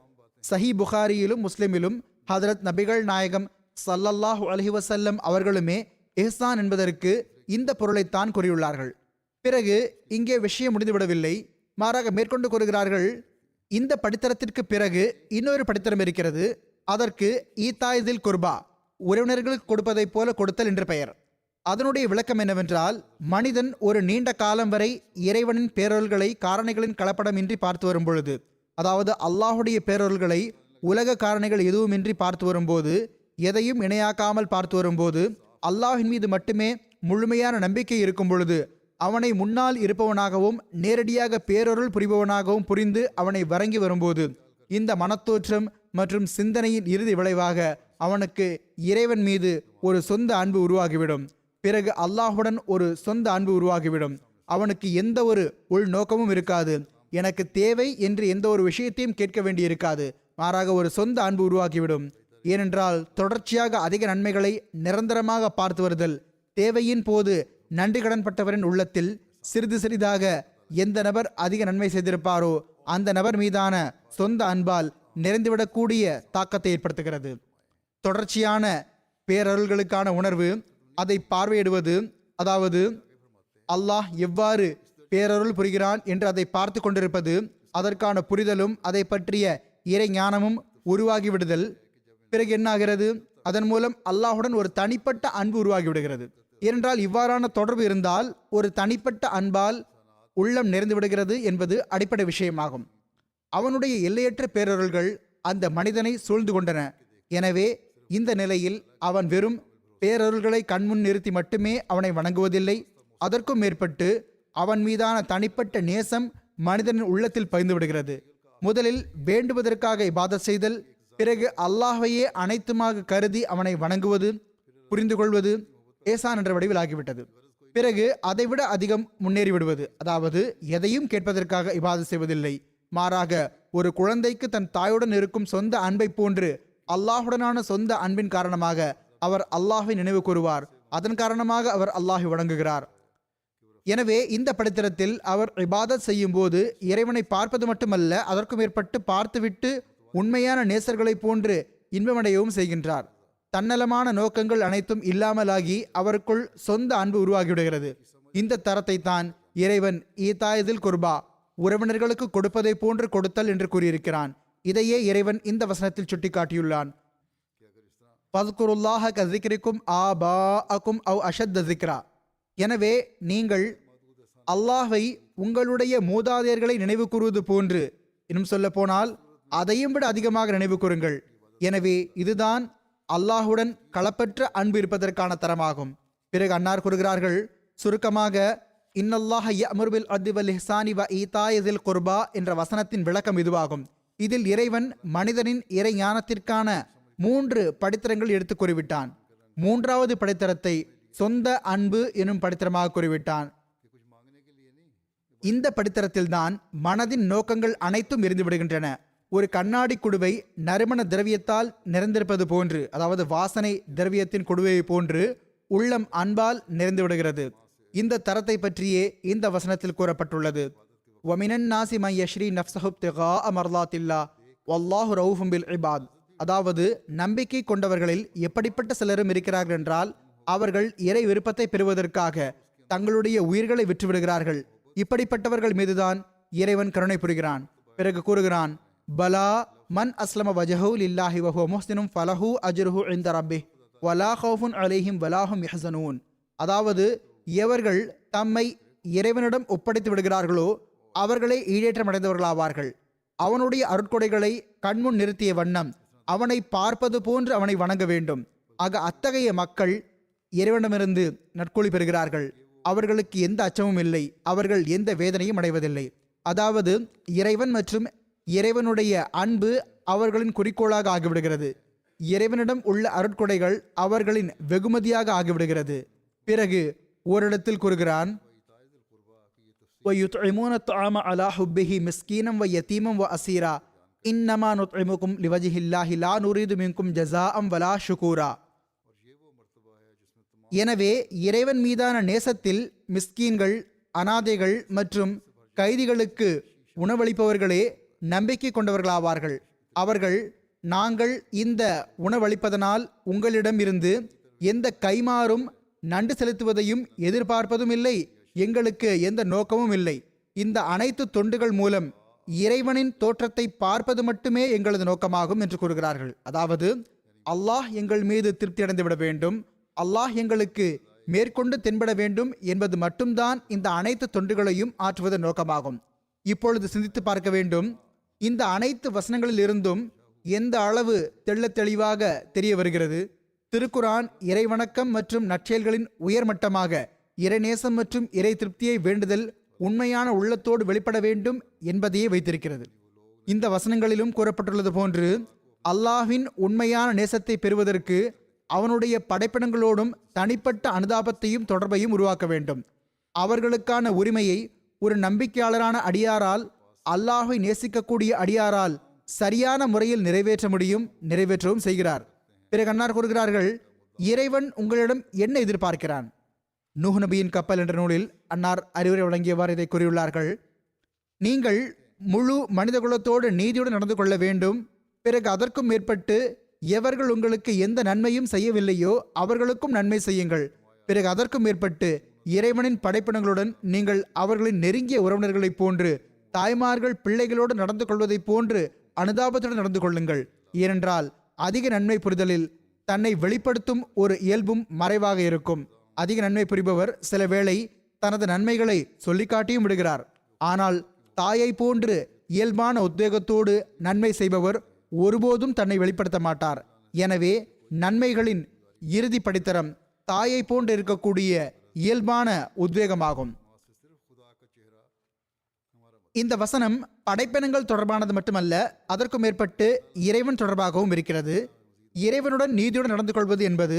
சஹி புகாரியிலும் முஸ்லிமிலும் ஹதரத் நபிகள் நாயகம் ஸல்லல்லாஹு அலைஹி வஸல்லம் அவர்களுமே இஹ்சான் என்பதற்கு இந்த பொருளைத்தான் கூறியுள்ளார்கள். பிறகு இங்கே விஷயம் முடிந்துவிடவில்லை. மாறாக மேற்கொண்டு கூறுகிறார்கள், இந்த படித்தரத்திற்கு பிறகு இன்னொரு படித்தரம் இருக்கிறது. அதற்கு ஈத்தாய்தில் குர்பா, உறவினர்களுக்கு கொடுப்பதைப் போல கொடுத்தல் என்று பெயர். அதனுடைய விளக்கம் என்னவென்றால், மனிதன் ஒரு நீண்ட காலம் வரை இறைவனின் பேரொருள்களை காரணிகளின் கலப்படமின்றி பார்த்து வரும் பொழுது, அதாவது அல்லாஹுடைய பேரொருள்களை உலக காரணிகள் எதுவுமின்றி பார்த்து வரும்போது, எதையும் இணையாக்காமல் பார்த்து வரும்போது, அல்லாஹின் மீது மட்டுமே முழுமையான நம்பிக்கை இருக்கும் பொழுது, அவனை முன்னால் இருப்பவனாகவும் நேரடியாக பேரொருள் புரிபவனாகவும் புரிந்து அவனை வணங்கி வரும்போது, இந்த மனத்தோற்றம் மற்றும் சிந்தனையின் இறுதி விளைவாக அவனுக்கு இறைவன் மீது ஒரு சொந்த அன்பு உருவாகிவிடும். பிறகு அல்லாஹுடன் ஒரு சொந்த அன்பு உருவாகிவிடும். அவனுக்கு எந்த ஒரு உள்நோக்கமும் இருக்காது. எனக்கு தேவை என்று எந்த ஒரு விஷயத்தையும் கேட்க வேண்டி இருக்காது. மாறாக ஒரு சொந்த அன்பு உருவாக்கிவிடும். ஏனென்றால் தொடர்ச்சியாக அதிக நன்மைகளை நிரந்தரமாக பார்த்து வருதல், தேவையின் போது நன்றி கடன்பட்டவரின் உள்ளத்தில் சிறிது சிறிதாக எந்த நபர் அதிக நன்மை செய்திருப்பாரோ அந்த நபர் மீதான சொந்த அன்பால் நிறைந்துவிடக்கூடிய தாக்கத்தை ஏற்படுத்துகிறது. தொடர்ச்சியான பேரருள்களுக்கான உணர்வு, அதை பார்வையிடுவது, அதாவது அல்லாஹ் எவ்வாறு பேரருள் புரிகிறான் என்று அதை பார்த்து கொண்டிருப்பது, அதற்கான புரிதலும் அதை பற்றிய இறை ஞானமும் உருவாகிவிடுதல். பிறகு என்னாகிறது? அதன் மூலம் அல்லாஹுடன் ஒரு தனிப்பட்ட அன்பு உருவாகிவிடுகிறது. ஏனென்றால் இவ்வாறான தொடர்பு இருந்தால் ஒரு தனிப்பட்ட அன்பால் உள்ளம் நிறைந்து விடுகிறது என்பது அடிப்படை விஷயமாகும். அவனுடைய எல்லையற்ற பேரருள்கள் அந்த மனிதனை சூழ்ந்து கொண்டன. எனவே இந்த நிலையில் அவன் வெறும் பேரருள்களை கண்முன் நிறுத்தி மட்டுமே அவனை வணங்குவதில்லை. அதற்கும் மேற்பட்டு அவன் மீதான தனிப்பட்ட நேசம் மனிதனின் உள்ளத்தில் பதிந்து விடுகிறது. முதலில் வேண்டுவதற்காக இபாதத் செய்தல், பிறகு அல்லாஹ்வையே அனைத்துமாக கருதி அவனை வணங்குவது, புரிந்து கொள்வது ஏசான் என்ற வடிவில் ஆகிவிட்டது. பிறகு அதைவிட அதிகம் முன்னேறி விடுவது, அதாவது எதையும் கேட்பதற்காக இபாதத் செய்வதில்லை. மாறாக ஒரு குழந்தைக்கு தன் தாயுடன் இருக்கும் சொந்த அன்பை போன்று அல்லாஹுடனான சொந்த அன்பின் காரணமாக அவர் அல்லாஹை நினைவு கூறுவார். அதன் காரணமாக அவர் அல்லாஹை வணங்குகிறார். எனவே இந்த படித்தரத்தில் அவர் இபாதத் செய்யும் போது இறைவனை பார்ப்பது மட்டுமல்ல, அதற்கு மேற்பட்டு பார்த்துவிட்டு உண்மையான நேசர்களை போன்று இன்பமடையவும் செய்கின்றார். தன்னலமான நோக்கங்கள் அனைத்தும் இல்லாமலாகி அவருக்குள் சொந்த அன்பு உருவாகிவிடுகிறது. இந்த தரத்தை தான் இறைவன் ஈதாயதில் குர்பா, உறவினர்களுக்கு கொடுப்பதை போன்று கொடுத்தல் என்று கூறியிருக்கிறான். இதையே இறைவன் இந்த வசனத்தில் சுட்டிக்காட்டியுள்ளான். ஃபஸ்குருல்லாஹ கஸிக்ரிக்கும் ஆபாஅக்கும் அவ் அஷத்த ஸிக்ரா. எனவே நீங்கள் அல்லாஹை உங்களுடைய மூதாதையர்களை நினைவு கூறுவது போன்று, இன்னும் சொல்ல போனால் அதையும் விட அதிகமாக நினைவு கூறுங்கள். எனவே இதுதான் அல்லாஹுடன் களப்பற்ற அன்பு இருப்பதற்கான தரமாகும். பிறகு அன்னார் கூறுகிறார்கள், சுருக்கமாக இன்னல்லாஹ யஅமுரு பில் அத்லி வல் இஹ்சானி வ ஈதாஇ ஸில் குர்பா என்ற வசனத்தின் விளக்கம் இதுவாகும். இதில் இறைவன் மனிதனின் இறை ஞானத்திற்கான 3 படித்தரங்கள் எடுத்து கூறிவிட்டான். 3வது படித்தரத்தை சொந்த அன்பு எனும் படித்தரமாக கூறிவிட்டான். இந்த படித்தரத்தில்தான் மனதின் நோக்கங்கள் அனைத்தும் இருந்து விடுகின்றன. ஒரு கண்ணாடி குடுவை நறுமண திரவியத்தால் நிறைந்திருப்பது போன்று, அதாவது வாசனை திரவியத்தின் குடுவையை போன்று உள்ளம் அன்பால் நிறைந்து விடுகிறது. இந்த தரத்தை பற்றியே இந்த வசனத்தில் கூறப்பட்டுள்ளது. வமினன் நாசி மை யஷ்ரி நஃப்ஸஹு இப்திகாஅ மர்லாத்தில்லா வல்லாஹு ரவுஃபும் பில் இபாத். அதாவது நம்பிக்கை கொண்டவர்களில் எப்படிப்பட்ட சிலரும் இருக்கிறார்கள் என்றால், அவர்கள் இறை விருப்பத்தை பெறுவதற்காக தங்களுடைய உயிர்களை விற்றுவிடுகிறார்கள். இப்படிப்பட்டவர்கள் மீதுதான் இறைவன் கருணை புரிகிறான். பிறகு கூறுகிறான், பலா மன் அஸ்லம வஜஹு லில்லாஹி வஹுவ முஹ்சினும் ஃபலஹு அஜ்ருஹு இன்த ரப்பிஹ் வலா கௌஃபுன் அலைஹிம் வலாஹும் யஹ்ஸனூன். அதாவது எவர்கள் தம்மை இறைவனிடம் ஒப்படைத்து விடுகிறார்களோ அவர்களே ஈடேற்றமடைந்தவர்களாவார்கள். அவனுடைய அருட்கொடைகளை கண்முன் நிறுத்திய வண்ணம் அவனை பார்ப்பது போன்று அவனை வணங்க வேண்டும். ஆக அத்தகைய மக்கள் இறைவனிடமிருந்து நற்கூலி பெறுகிறார்கள். அவர்களுக்கு எந்த அச்சமும் இல்லை, அவர்கள் எந்த வேதனையும் அடைவதில்லை. அதாவது இறைவன் மற்றும் இறைவனுடைய அன்பு அவர்களின் குறிக்கோளாக ஆகிவிடுகிறது. இறைவனிடம் உள்ள அருட்கொடைகள் அவர்களின் வெகுமதியாக ஆகிவிடுகிறது. பிறகு ஓரிடத்தில் கூறுகிறான், وَيُطْعِمُونَ الطَّعَامَ عَلَى حُبِّهِ مِسْكِينًا وَيَتِيمًا وَأَسِيرًا إِنَّمَا نُطْعِمُكُمْ لِوَجْهِ اللَّهِ لَا نُرِيدُ مِنكُمْ جَزَاءً وَلَا شُكُورًا. எனவே இறைவன் மீதான நேசத்தில் மிஸ்கீன்கள், அனாதைகள் மற்றும் கைதிகளுக்கு உணவளிப்பவர்களே நம்பிக்கை கொண்டவர்களாவார்கள். அவர்கள், நாங்கள் இந்த உணவளிப்பதனால் உங்களிடம் இருந்து எந்த கைமாறும் நன்றி செலுத்துவதையும் எதிர்பார்ப்பதும் இல்லை, எங்களுக்கு எந்த நோக்கமும் இல்லை. இந்த அனைத்து தொண்டுகள் மூலம் இறைவனின் தோற்றத்தை பார்ப்பது மட்டுமே எங்களது நோக்கமாகும் என்று கூறுகிறார்கள். அதாவது அல்லாஹ் எங்கள் மீது திருப்தி அடைந்து விட வேண்டும், அல்லாஹ் எங்களுக்கு மேற்கொண்டு தென்பட வேண்டும் என்பது மட்டும்தான் இந்த அனைத்து தொண்டுகளையும் ஆற்றுவதன் நோக்கமாகும். இப்பொழுது சிந்தித்து பார்க்க வேண்டும், இந்த அனைத்து வசனங்களில் இருந்தும் எந்த அளவு தெள்ளத் தெளிவாக தெரிய வருகிறது. திருக்குரான் இறைவணக்கம் மற்றும் நற்செயல்களின் உயர்மட்டமாக இறைநேசம் மற்றும் இறை திருப்தியை வேண்டுதல் உண்மையான உள்ளத்தோடு வெளிப்பட வேண்டும் என்பதையே வைத்திருக்கிறது. இந்த வசனங்களிலும் கூறப்பட்டுள்ளது போன்று அல்லாஹ்வின் உண்மையான நேசத்தை பெறுவதற்கு அவனுடைய படைப்பினங்களோடும் தனிப்பட்ட அனுதாபத்தையும் தொடர்பையும் உருவாக்க வேண்டும். அவர்களுக்கான உரிமையை ஒரு நம்பிக்கையாளரான அடியாரால், அல்லாஹ்வை நேசிக்கக்கூடிய அடியாரால் சரியான முறையில் நிறைவேற்ற முடியும், நிறைவேற்றவும் செய்கிறார். பிறகு அன்னார் கூறுகிறார்கள், இறைவன் உங்களிடம் என்ன எதிர்பார்க்கிறான்? நூஹ் நபியின் கப்பல் என்ற நூலில் அன்னார் அறிவுரை வழங்கியவாறு இதை கூறியுள்ளார்கள். நீங்கள் முழு மனிதகுலத்தோடு நீதியுடன் நடந்து கொள்ள வேண்டும். பிறகு அதற்கும் மேற்பட்டு எவர்கள் உங்களுக்கு எந்த நன்மையும் செய்யவில்லையோ அவர்களுக்கும் நன்மை செய்யுங்கள். பிறகு அதற்கும் மேற்பட்டு இறைவனின் படைப்பினங்களுடன் நீங்கள் அவர்களின் நெருங்கிய உறவினர்களைப் போன்று, தாய்மார்கள் பிள்ளைகளோடு நடந்து கொள்வதைப் போன்று அனுதாபத்துடன் நடந்து கொள்ளுங்கள். ஏனென்றால் அதிக நன்மை புரிதலில் தன்னை வெளிப்படுத்தும் ஒரு இயல்பும் மறைவாக இருக்கும். அதிக நன்மை புரிபவர் சில வேளை தனது நன்மைகளை சொல்லிக்காட்டியும் விடுகிறார். ஆனால் தாயை போன்று இயல்பான உத்வேகத்தோடு நன்மை செய்பவர் ஒருபோதும் தன்னை வெளிப்படுத்த மாட்டார். எனவே நன்மைகளின் இறுதி படித்தரம் தாயை போன்று இருக்கக்கூடிய இயல்பான உத்வேகமாகும். இந்த வசனம் படைப்பினங்கள் தொடர்பானது மட்டுமல்ல, அதற்கு மேற்பட்டு இறைவன் தொடர்பாகவும் இருக்கிறது. இறைவனுடன் நீதியுடன் நடந்து கொள்வது என்பது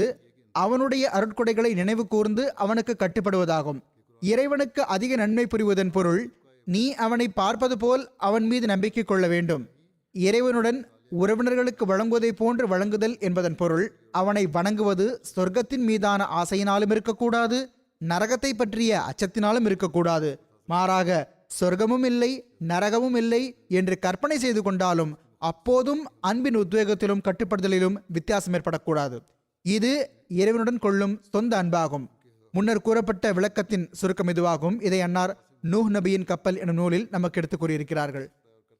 அவனுடைய அருட்கொடைகளை நினைவு கூர்ந்து அவனுக்கு கட்டுப்படுவதாகும். இறைவனுக்கு அதிக நன்மை புரிவதன் பொருள், நீ அவனை பார்ப்பது போல் அவன் மீது நம்பிக்கை கொள்ள வேண்டும். இறைவனுடன் உறவினர்களுக்கு வழங்குவதை போன்று வழங்குதல் என்பதன் பொருள், அவனை வணங்குவது சொர்க்கத்தின் மீதான ஆசையினாலும் இருக்கக்கூடாது, நரகத்தை பற்றிய அச்சத்தினாலும் இருக்கக்கூடாது. மாறாக சொர்க்கமும் இல்லை நரகமும் இல்லை என்று கற்பனை செய்து கொண்டாலும் அப்போதும் அன்பின் உத்வேகத்திலும் கட்டுப்படுதலிலும் வித்தியாசம் ஏற்படக்கூடாது. இது இறைவனுடன் கொள்ளும் சொந்த அன்பாகும். முன்னர் கூறப்பட்ட விளக்கத்தின் சுருக்கம் இதுவாகும். இதை அன்னார் நூஹ் நபியின் கப்பல் எனும் நூலில் நமக்கு எடுத்துக் கூறியிருக்கிறார்கள்.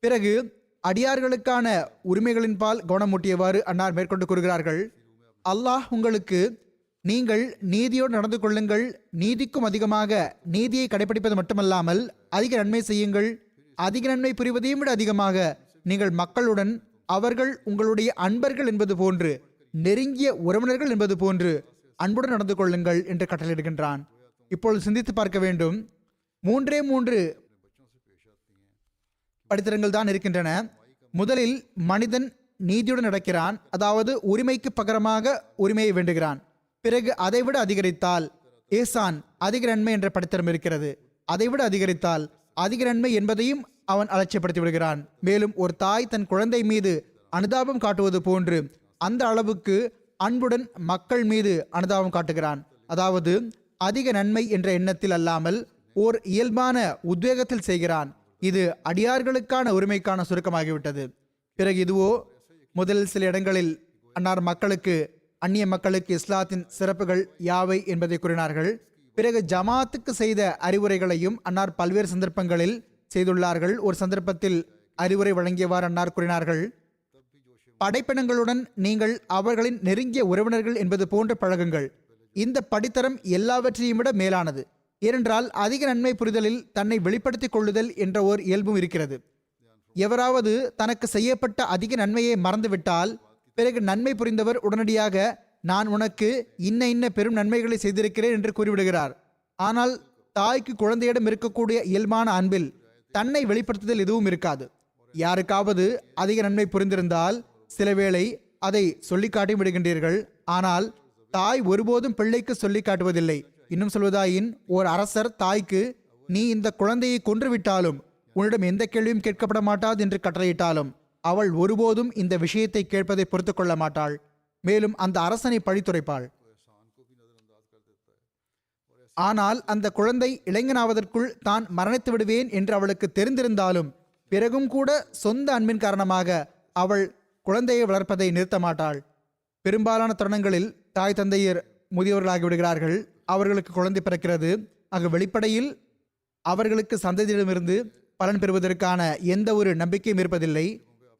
பிறகு அடியார்களுக்கான உரிமைகளின் பால் கவனமூட்டியவாறு அன்னார் மேற்கொண்டு கூறுகிறார்கள், அல்லாஹ் உங்களுக்கு நீங்கள் நீதியோடு நடந்து கொள்ளுங்கள், நீதிக்கும் அதிகமாக நீதியை கடைபிடிப்பது மட்டுமல்லாமல் அதிக நன்மை செய்யுங்கள், அதிக நன்மை புரிவதையும் விட அதிகமாக நீங்கள் மக்களுடன் அவர்கள் உங்களுடைய அன்பர்கள் என்பது போன்று, நெருங்கிய உறவினர்கள் என்பது போன்று அன்புடன் நடந்து கொள்ளுங்கள் என்று கட்டளையிடுகின்றான். இப்பொழுது சிந்தித்து பார்க்க வேண்டும், 3 படித்தரங்கள் தான் இருக்கின்றன. முதலில் மனிதன் நீதியுடன் நடக்கிறான், அதாவது உரிமைக்கு பகரமாக உரிமையை வேண்டுகிறான். பிறகு அதைவிட அதிகரித்தால் ஏசான் அதிக நன்மை என்ற படித்தரம் இருக்கிறது. அதைவிட அதிகரித்தால் அதிக நன்மை என்பதையும் அவன் அலட்சியப்படுத்தி விடுகிறான். மேலும் ஒரு தாய் தன் குழந்தை மீது அனுதாபம் காட்டுவது போன்று அந்த அளவுக்கு அன்புடன் மக்கள் மீது அனுதாபம் காட்டுகிறான். அதாவது அதிக நன்மை என்ற எண்ணத்தில் அல்லாமல் ஓர் இயல்பான உத்வேகத்தில் செய்கிறான். இது அடியார்களுக்கான உரிமைக்கான சுருக்கமாகிவிட்டது. பிறகு இதுவோ முதலில் சில இடங்களில் அன்னார் மக்களுக்கு, அந்நிய மக்களுக்கு இஸ்லாத்தின் சிறப்புகள் யாவை என்பதை கூறினார்கள். பிறகு ஜமாத்துக்கு செய்த அறிவுரைகளையும் அன்னார் பல்வேறு சந்தர்ப்பங்களில் செய்துள்ளார்கள். ஒரு சந்தர்ப்பத்தில் அறிவுரை வழங்கியவாறு அன்னார் கூறினார்கள், படைப்பினங்களுடன் நீங்கள் அவர்களின் நெருங்கிய உறவினர்கள் என்பது போன்று பழகுங்கள். இந்த படித்தரம் எல்லாவற்றையும் விட மேலானது. ஏனென்றால் அதிக நன்மை புரிதலில் தன்னை வெளிப்படுத்திக் கொள்ளுதல் என்ற ஓர் இயல்பும் இருக்கிறது. எவராவது தனக்கு செய்யப்பட்ட அதிக நன்மையை மறந்துவிட்டால் பிறகு நன்மை புரிந்தவர் உடனடியாக நான் உனக்கு இன்ன பெரும் நன்மைகளை செய்திருக்கிறேன் என்று கூறிவிடுகிறார். ஆனால் தாய்க்கு குழந்தையிடம் இருக்கக்கூடிய இயல்பான அன்பில் தன்னை வெளிப்படுத்துதல் எதுவும் இருக்காது. யாருக்காவது அதிக நன்மை புரிந்திருந்தால் சில வேளை அதை சொல்லி காட்டி விடுகின்றீர்கள். ஆனால் தாய் ஒருபோதும் பிள்ளைக்கு சொல்லி காட்டுவதில்லை. இன்னும் சொல்வதாயின், ஓர் அரசர் தாய்க்கு நீ இந்த குழந்தையை கொன்றுவிட்டாலும் உன்னிடம் எந்த கேள்வியும் கேட்கப்பட மாட்டாது என்று கட்டளையிட்டாலும் அவள் ஒருபோதும் இந்த விஷயத்தை கேட்பதை பொறுத்து கொள்ள மாட்டாள். மேலும் அந்த அரசனை பழித்துரைப்பாள். ஆனால் அந்த குழந்தை இளைஞனாவதற்குள் தான் மரணித்து விடுவேன் என்று அவளுக்கு தெரிந்திருந்தாலும் பிறகும் கூட சொந்த அன்பின் காரணமாக அவள் குழந்தையை வளர்ப்பதை நிறுத்த மாட்டாள். பெரும்பாலான தருணங்களில் தாய் தந்தையர் முதியவர்களாகி விடுகிறார்கள். அவர்களுக்கு குழந்தை பிறக்கிறது. ஆக வெளிப்படையில் அவர்களுக்கு சந்ததியிடமிருந்து பலன் பெறுவதற்கான எந்த ஒரு நம்பிக்கையும் இருப்பதில்லை.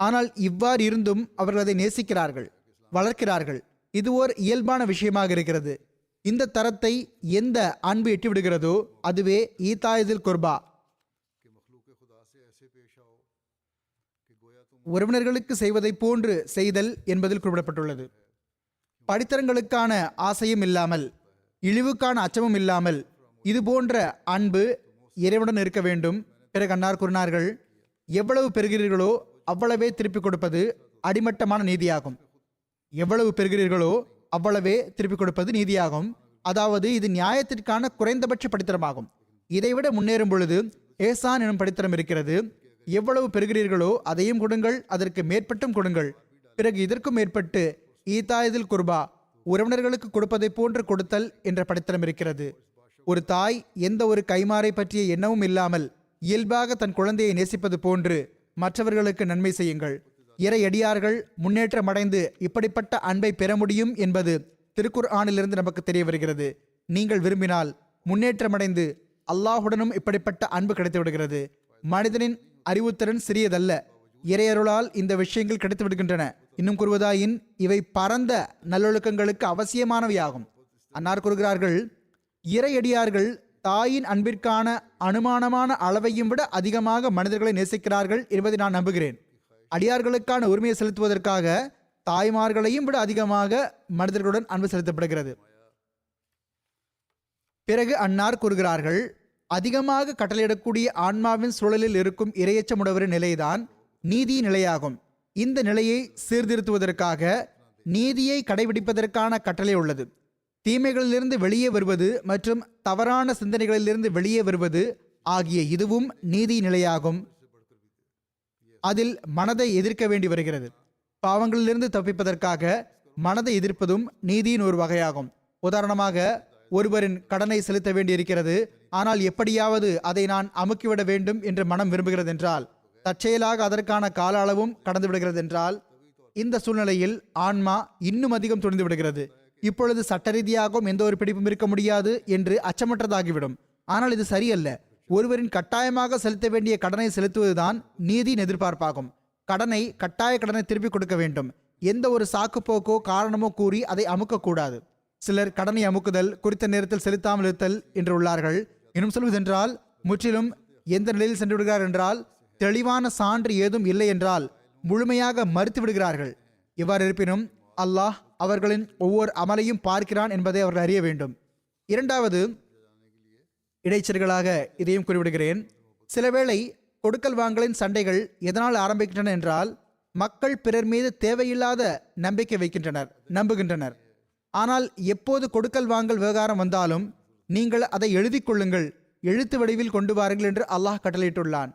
ஆனால் இவ்வாறு இருந்தும் அவர்கள் அதை நேசிக்கிறார்கள், வளர்க்கிறார்கள். இது ஓர் இயல்பான விஷயமாக இருக்கிறது. இந்த தரத்தை எந்த அன்பு எட்டிவிடுகிறதோ அதுவே ஈதாயதில் குர்பா. உறவினர்களுக்கு செய்வதை போன்று செய்தல் என்பதில் குறிப்பிடப்பட்டுள்ளது. படித்தரங்களுக்கான ஆசையும் இல்லாமல், இழிவுக்கான அச்சமும் இல்லாமல் இது போன்ற அன்பு இறைவனுடன் இருக்க வேண்டும். பிறகு அன்னார் கூறினார்கள், எவ்வளவு பெறுகிறீர்களோ அவ்வளவே திருப்பிக் கொடுப்பது அடிமட்டமான நீதியாகும். எவ்வளவு பெறுகிறீர்களோ அவ்வளவே திருப்பிக் கொடுப்பது நீதியாகும். அதாவது இது நியாயத்திற்கான குறைந்தபட்ச படித்தரமாகும். இதைவிட முன்னேறும் பொழுது ஏசான் எனும் படித்தரம் இருக்கிறது. எவ்வளவு பெறுகிறீர்களோ அதையும் கொடுங்கள், அதற்கு மேற்பட்டும் கொடுங்கள். பிறகு இதற்கும் மேற்பட்டு ஈதாயதில் குர்பா, உறவினர்களுக்கு கொடுப்பதை போன்று கொடுத்தல் என்ற படித்தரம் இருக்கிறது. ஒரு தாய் எந்த ஒரு கைமாறை பற்றிய எண்ணமும் இல்லாமல் இயல்பாக தன் குழந்தையை நேசிப்பது போன்று மற்றவர்களுக்கு நன்மை செய்யுங்கள். இறையடியார்கள் முன்னேற்றம் அடைந்து இப்படிப்பட்ட அன்பை பெற முடியும் என்பது திருக்குர்ஆனிலிருந்து நமக்கு தெரிய வருகிறது. நீங்கள் விரும்பினால் முன்னேற்றமடைந்து அல்லாஹுடனும் இப்படிப்பட்ட அன்பு கிடைத்து விடுகிறது. மனிதனின் அறிவுத்திறன் சிறியதல்ல. இறையருளால் இந்த விஷயங்கள் கிடைத்து விடுகின்றன. இன்னும் கூறுவதாயின் இவை பரந்த நல்லொழுக்கங்களுக்கு அவசியமானவையாகும். அன்னார் கூறுகிறார்கள், இறையடியார்கள் தாயின் அன்பிற்கான அனுமானமான அளவையும் விட அதிகமாக மனிதர்களை நேசிக்கிறார்கள் என்பதை நான் நம்புகிறேன். அடியார்களுக்கான உரிமையை செலுத்துவதற்காக தாய்மார்களையும் விட அதிகமாக மனிதர்களுடன் அன்பு செலுத்தப்படுகிறது. பிறகு அன்னார் கூறுகிறார்கள், அதிகமாக கட்டளையிடக்கூடிய ஆன்மாவின் சூழலில் இருக்கும் இரையச்சமுடையவரின் நிலைதான் நீதி நிலையாகும். இந்த நிலையை சீர்திருத்துவதற்காக நீதியை கடைபிடிப்பதற்கான கட்டளை உள்ளது. தீமைகளிலிருந்து வெளியே வருவது மற்றும் தவறான சிந்தனைகளிலிருந்து வெளியே வருவது ஆகிய இதுவும் நீதி நிலையாகும். அதில் மனதை எதிர்க்க வேண்டி வருகிறது. பாவங்களிலிருந்து தப்பிப்பதற்காக மனதை எதிர்ப்பதும் நீதியின் ஒரு வகையாகும். உதாரணமாக, ஒருவரின் கடனை செலுத்த வேண்டியிருக்கிறது, ஆனால் எப்படியாவது அதை நான் அமுக்கிவிட வேண்டும் என்று மனம் விரும்புகிறது என்றால், தற்செயலாக அதற்கான கால அளவும் கடந்து விடுகிறது என்றால், இந்த சூழ்நிலையில் ஆன்மா இன்னும் அதிகம் துணிந்து விடுகிறது. இப்பொழுது சட்ட ரீதியாகவும் எந்த ஒரு பிடிப்பும் இருக்க முடியாது என்று அச்சமற்றதாகிவிடும். ஆனால் இது சரியல்ல. ஒருவரின் கட்டாயமாக செலுத்த வேண்டிய கடனை செலுத்துவதுதான் நீதியின் எதிர்பார்ப்பாகும். கட்டாய கடனை திருப்பி கொடுக்க வேண்டும். எந்த ஒரு சாக்குப்போக்கோ காரணமோ கூறி அதை அமுக்கக்கூடாது. சிலர் கடனை அமுக்குதல், குறித்த நேரத்தில் செலுத்தாமல் இருத்தல் என்று உள்ளார்கள். இன்னும் சொல்வதென்றால், முற்றிலும் எந்த நிலையில் சென்று விடுகிறார் என்றால், தெளிவான சான்று ஏதும் இல்லை என்றால் முழுமையாக மறுத்து விடுகிறார்கள். இவ்வாறு இருப்பினும் அல்லாஹ் அவர்களின் ஒவ்வொரு அமலையும் பார்க்கிறான் என்பதை அவர்கள் அறிய வேண்டும். இரண்டாவது, இடைச்சல்களாக இதையும் குறிப்பிடுகிறேன். சிலவேளை கொடுக்கல் வாங்கலின் சண்டைகள் எதனால் ஆரம்பிக்கின்றன என்றால், மக்கள் பிறர் மீது தேவையில்லாத நம்பிக்கை நம்புகின்றனர். ஆனால் எப்போது கொடுக்கல் வாங்கல் விவகாரம் வந்தாலும் நீங்கள் அதை எழுதி கொள்ளுங்கள், எழுத்து வடிவில் கொண்டு வாருங்கள் என்று அல்லாஹ் கட்டளையிட்டுள்ளான்.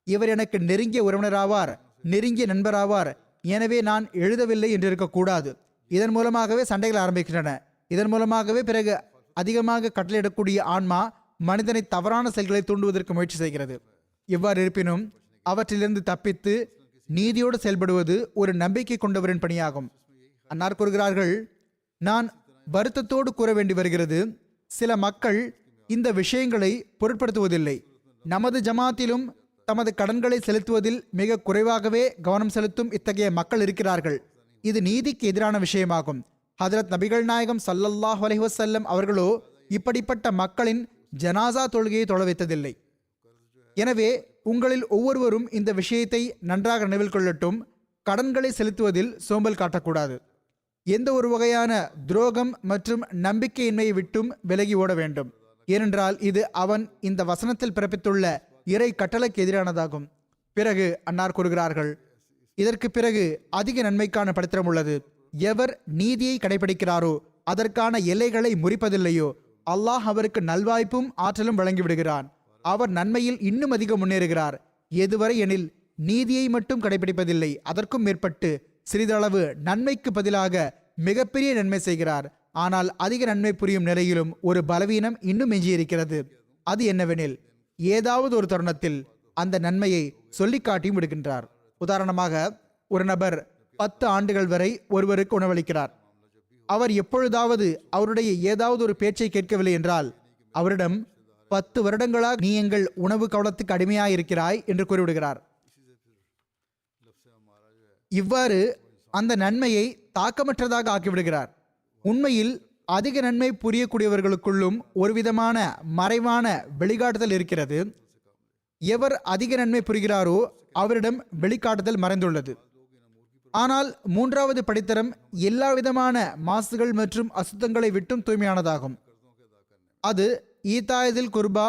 இவர் எனக்கு நெருங்கிய உறவினராவார், நெருங்கிய நண்பராவார், எனவே நான் எழுதவில்லை என்று இருக்கக்கூடாது. இதன் மூலமாகவே சண்டைகள் ஆரம்பிக்கின்றன. இதன் மூலமாகவே பிறகு அதிகமாக கட்டளையிடக்கூடிய ஆன்மா மனிதனை தவறான செயல்களை தூண்டுவதற்கு முயற்சி செய்கிறது. இவ்வாறு இருப்பினும் அவற்றிலிருந்து தப்பித்து நீதியோடு செயல்படுவது ஒரு நம்பிக்கை கொண்டவரின் பணியாகும். அன்னார் கூறுகிறார்கள், நான் வருத்தத்தோடு கூற வேண்டி வருகிறது, சில மக்கள் இந்த விஷயங்களை பொருட்படுத்துவதில்லை. நமது ஜமாத்திலும் தமது கடன்களை செலுத்துவதில் மிக குறைவாகவே கவனம் செலுத்தும் இத்தகைய மக்கள் இருக்கிறார்கள். இது நீதிக்கு எதிரான விஷயமாகும். ஹதரத் நபிகள் நாயகம் ஸல்லல்லாஹு அலைஹி வஸல்லம் அவர்களோ இப்படிப்பட்ட மக்களின் ஜனாசா தொழுகையை தொழ வைத்ததில்லை. எனவே உங்களில் ஒவ்வொருவரும் இந்த விஷயத்தை நன்றாக நினைவில் கொள்ளட்டும். கடன்களை செலுத்துவதில் சோம்பல் காட்டக்கூடாது. எந்த ஒரு வகையான துரோகம் மற்றும் நம்பிக்கையின்மையை விட்டும் விலகி ஓட வேண்டும். ஏனென்றால் இது அவன் இந்த வசனத்தில் பிறப்பித்துள்ள இறை கட்டளைக்கு எதிரானதாகும். பிறகு அன்னார் கூறுகிறார்கள், இதற்கு பிறகு அதிக நன்மைக்கான படித்திரம் உள்ளது. எவர் நீதியை கடைபிடிக்கிறாரோ, அதற்கான எல்லைகளை முறிப்பதில்லையோ, அல்லாஹ் அவருக்கு நல்வாய்ப்பும் ஆற்றலும் வழங்கிவிடுகிறான். அவர் நன்மையில் இன்னும் அதிகம் முன்னேறுகிறார். எதுவரை எனில் நீதியை மட்டும் கடைபிடிப்பதில்லை, அதற்கும் மேற்பட்டு சிறிதளவு நன்மைக்கு பதிலாக மிகப்பெரிய நன்மை செய்கிறார். ஆனால் அதிக நன்மை புரியும் நிலையிலும் ஒரு பலவீனம் இன்னும் எஞ்சியிருக்கிறது. அது என்னவெனில், ஏதாவது ஒரு தருணத்தில் அந்த நன்மையை சொல்லிக்காட்டியும் விடுகின்றார். உதாரணமாக, ஒரு நபர் 10 ஆண்டுகள் வரை ஒருவருக்கு உணவளிக்கிறார். அவர் எப்பொழுதாவது அவருடைய ஏதாவது ஒரு பேச்சை கேட்கவில்லை என்றால் அவரிடம் 10 வருடங்களாக நீ எங்கள் உணவு கவலத்துக்கு அடிமையாயிருக்கிறாய் என்று கூறிவிடுகிறார். இவ்வாறு அந்த நன்மையை தாக்கமற்றதாக ஆக்கிவிடுகிறார். உண்மையில் அதிக நன்மை புரியக்கூடியவர்களுக்குள்ளும் ஒரு விதமான மறைவான வெளிக்காட்டுதல் இருக்கிறது. எவர் அதிக நன்மை புரிகிறாரோ அவரிடம் வெளிக்காட்டுதல் மறைந்துள்ளது. ஆனால் மூன்றாவது படித்தரம் எல்லா விதமான மாசுகள் மற்றும் அசுத்தங்களை விட்டும் தூய்மையானதாகும். அது ஈதாயதில் குர்பா,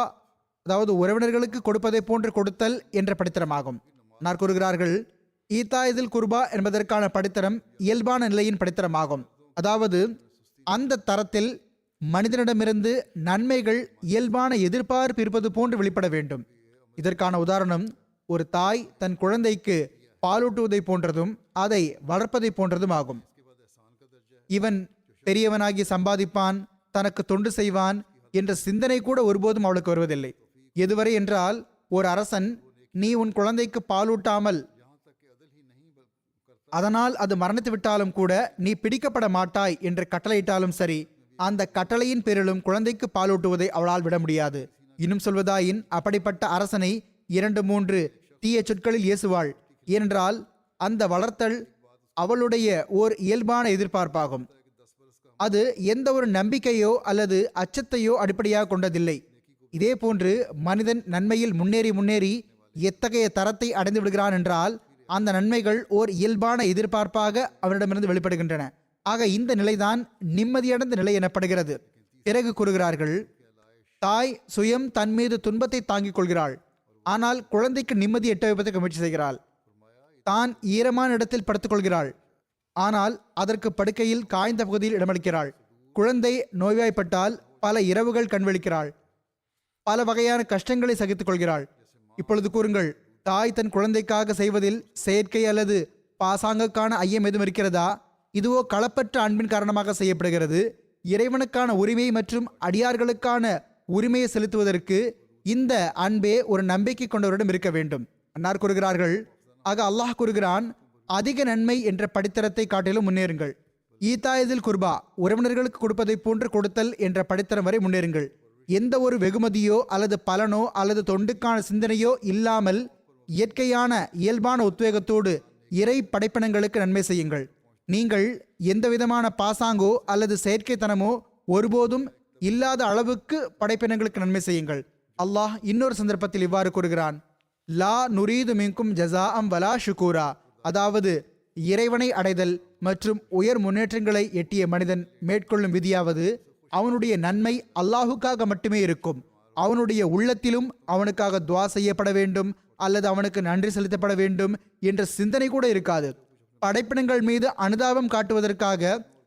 அதாவது உறவினர்களுக்கு கொடுப்பதை போன்று கொடுத்தல் என்ற படித்தரமாகும். நான் கூறுகிறார்கள், ஈதாயதில் குர்பா என்பதற்கான படித்தரம் இயல்பான நிலையின் படித்தரமாகும். அதாவது அந்த தரத்தில் மனிதனிடமிருந்து நன்மைகள் இயல்பான எதிர்பார்ப்பு இருப்பது போன்று வெளிப்பட வேண்டும். இதற்கான உதாரணம், ஒரு தாய் தன் குழந்தைக்கு பாலூட்டுவதை போன்றதும் அதை வளர்ப்பதை போன்றதும் ஆகும். இவன் பெரியவனாகி சம்பாதிப்பான், தனக்கு தொண்டு செய்வான் என்ற சிந்தனை கூட ஒருபோதும் அவளுக்கு வருவதில்லை. எதுவரை என்றால், ஒரு அரசன் நீ உன் குழந்தைக்கு பாலூட்டாமல் அதனால் அது மரணித்து விட்டாலும் கூட நீ பிடிக்கப்பட மாட்டாய் என்று கட்டளையிட்டாலும் சரி, அந்த கட்டளையின் பேரிலும் குழந்தைக்கு பாலூட்டுவதை அவளால் விட முடியாது. இன்னும் சொல்வதாயின், அப்படிப்பட்ட அரசனை 2-3 தீய சொற்களில் ஏசுவாள். ஏனென்றால் அந்த வளர்த்தல் அவளுடைய ஓர் இயல்பான எதிர்பார்ப்பாகும். அது எந்த ஒரு நம்பிக்கையோ அல்லது அச்சத்தையோ அடிப்படையாக கொண்டதில்லை. இதே போன்று மனிதன் நன்மையில் முன்னேறி எத்தகைய தரத்தை அடைந்து விடுகிறான் என்றால், அந்த நன்மைகள் ஓர் இயல்பான எதிர்பார்ப்பாக அவனிடமிருந்து வெளிப்படுகின்றன. ஆக இந்த நிலைதான் நிம்மதியடைந்த நிலை எனப்படுகிறது. பிறகு கூறுகிறார்கள், தாய் சுயம் தன் மீது துன்பத்தை தாங்கிக் கொள்கிறாள், ஆனால் குழந்தைக்கு நிம்மதி எட்ட வைப்பதற்கு முயற்சி செய்கிறாள். தான் ஈரமான இடத்தில் படுத்துக் கொள்கிறாள், ஆனால் அதற்கு படுக்கையில் காய்ந்த பகுதியில் இடமளிக்கிறாள். குழந்தை நோய்வாய்ப்பட்டால் பல இரவுகள் கண்விழிக்கிறாள், பல வகையான கஷ்டங்களை சகித்துக் கொள்கிறாள். இப்பொழுது கூறுங்கள், தாய் தன் குழந்தைக்காக செய்வதில் செயற்கை அல்லது பாசாங்கக்கான ஐயம் எதுவும் இருக்கிறதா? இதுவோ களப்பற்ற அன்பின் காரணமாக செய்யப்படுகிறது. இறைவனுக்கான உரிமை மற்றும் அடியார்களுக்கான உரிமையை செலுத்துவதற்கு இந்த அன்பே ஒரு நம்பிக்கை கொண்டவரிடம் இருக்க வேண்டும். அன்னார் கூறுகிறார்கள், ஆக அல்லாஹ் கூறுகிறான், அதிக நன்மை என்ற படித்தரத்தை காட்டிலும் முன்னேறுங்கள். ஈதாயதில் குர்பா, உறவினர்களுக்கு கொடுப்பதை போன்று கொடுத்தல் என்ற படித்தரம் வரை முன்னேறுங்கள். எந்த ஒரு வெகுமதியோ அல்லது பலனோ அல்லது தொண்டுக்கான சிந்தனையோ இல்லாமல் இயற்கையான இயல்பான உத்வேகத்தோடு இறை படைப்பினங்களுக்கு நன்மை செய்யுங்கள். நீங்கள் எந்த விதமான பாசாங்கோ அல்லது செயற்கைத்தனமோ ஒருபோதும் இல்லாத அளவுக்கு படைப்பினங்களுக்கு நன்மை செய்யுங்கள். அல்லாஹ் இன்னொரு சந்தர்ப்பத்தில் இவ்வாறு கூறுகிறான், லா நுரீது மின்கும் ஜஸா அம் வலா ஷுக்கூரா. அதாவது இறைவனை அடைதல் மற்றும் உயர் முன்னேற்றங்களை எட்டிய மனிதன் மேற்கொள்ளும் விதியாவது, அவனுடைய நன்மை அல்லாஹுக்காக மட்டுமே இருக்கும். அவனுடைய உள்ளத்திலும் அவனுக்காக துவா செய்யப்பட வேண்டும் அல்லது அவனுக்கு நன்றி செலுத்தப்பட வேண்டும் என்ற சிந்தனை கூட இருக்காது. படைப்பினங்கள் மீது அனுதாபம் காட்டுவதற்காக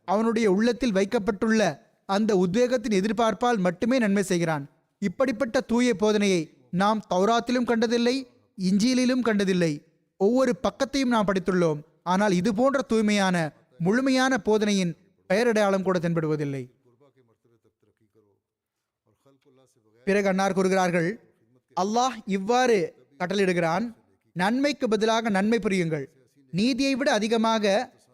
அவனுடைய உள்ளத்தில் வைக்கப்பட்டுள்ள அந்த உத்வேகத்தின் எதிர்பார்ப்பால் மட்டுமே நன்மை செய்கிறான். இப்படிப்பட்ட தூய போதனையை நாம் தௌராத்திலும் கண்டதில்லை, இஞ்சியிலும் கண்டதில்லை. ஒவ்வொரு பக்கத்தையும் நாம் படித்துள்ளோம், ஆனால் இது போன்ற தூய்மையான முழுமையான போதனையின் பெயரடையாளம் கூட தென்படுவதில்லை. பிறகு அன்னார் கூறுகிறார்கள், அல்லாஹ் இவ்வாறு கட்டளையிடுகிறான், நன்மைக்கு பதிலாக நன்மை புரியுங்கள். நீதியை விட அதிகமாக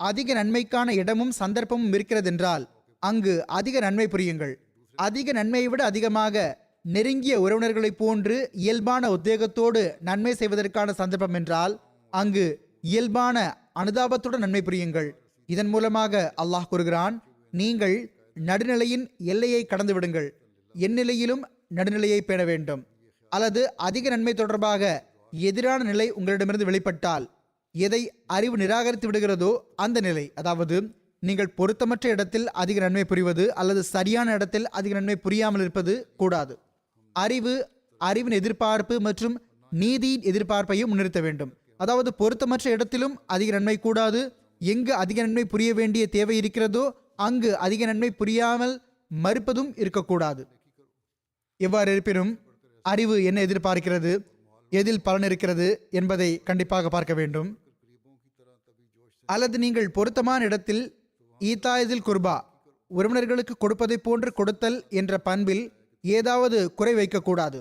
அதிக நன்மைக்கான இடமும் சந்தர்ப்பமும் இருக்கிறதென்றால் அங்கு அதிக நன்மை புரியுங்கள். அதிக நன்மையை விட அதிகமாக நெருங்கிய உறவினர்களைப் போன்று இயல்பான உத்வேகத்தோடு நன்மை செய்வதற்கான சந்தர்ப்பம் என்றால் அங்கு இயல்பான அனுதாபத்துடன் நன்மை புரியுங்கள். இதன் மூலமாக அல்லாஹ் கூறுகிறான், நீங்கள் நடுநிலையின் எல்லையை கடந்து விடுங்கள். எந்நிலையிலும் நடுநிலையை பேண வேண்டும். அல்லது அதிக நன்மை தொடர்பாக எதிரான நிலை உங்களிடமிருந்து வெளிப்பட்டால், எதை அறிவு நிராகரித்து விடுகிறதோ அந்த நிலை, அதாவது நீங்கள் பொருத்தமற்ற இடத்தில் அதிக நன்மை புரிவது அல்லது சரியான இடத்தில் அதிக நன்மை புரியாமல் இருப்பது கூடாது. அறிவின் எதிர்பார்ப்பு மற்றும் நீதியின் எதிர்பார்ப்பையும் முன்னிறுத்த வேண்டும். அதாவது பொருத்தமற்ற இடத்திலும் அதிக நன்மை கூடாது. எங்கு அதிக நன்மை புரிய வேண்டிய தேவை இருக்கிறதோ அங்கு அதிக நன்மை புரியாமல் மறுப்பதும் இருக்கக்கூடாது. எவ்வாறு இருப்பினும் அறிவு என்ன எதிர்பார்க்கிறது, எதில் பலன் இருக்கிறது என்பதை கண்டிப்பாக பார்க்க வேண்டும். அல்லது நீங்கள் பொருத்தமான இடத்தில் ஈதாயதில் குர்பா, உறவினர்களுக்கு கொடுப்பதை போன்று கொடுத்தல் என்ற பண்பில் ஏதாவது குறை வைக்கக்கூடாது.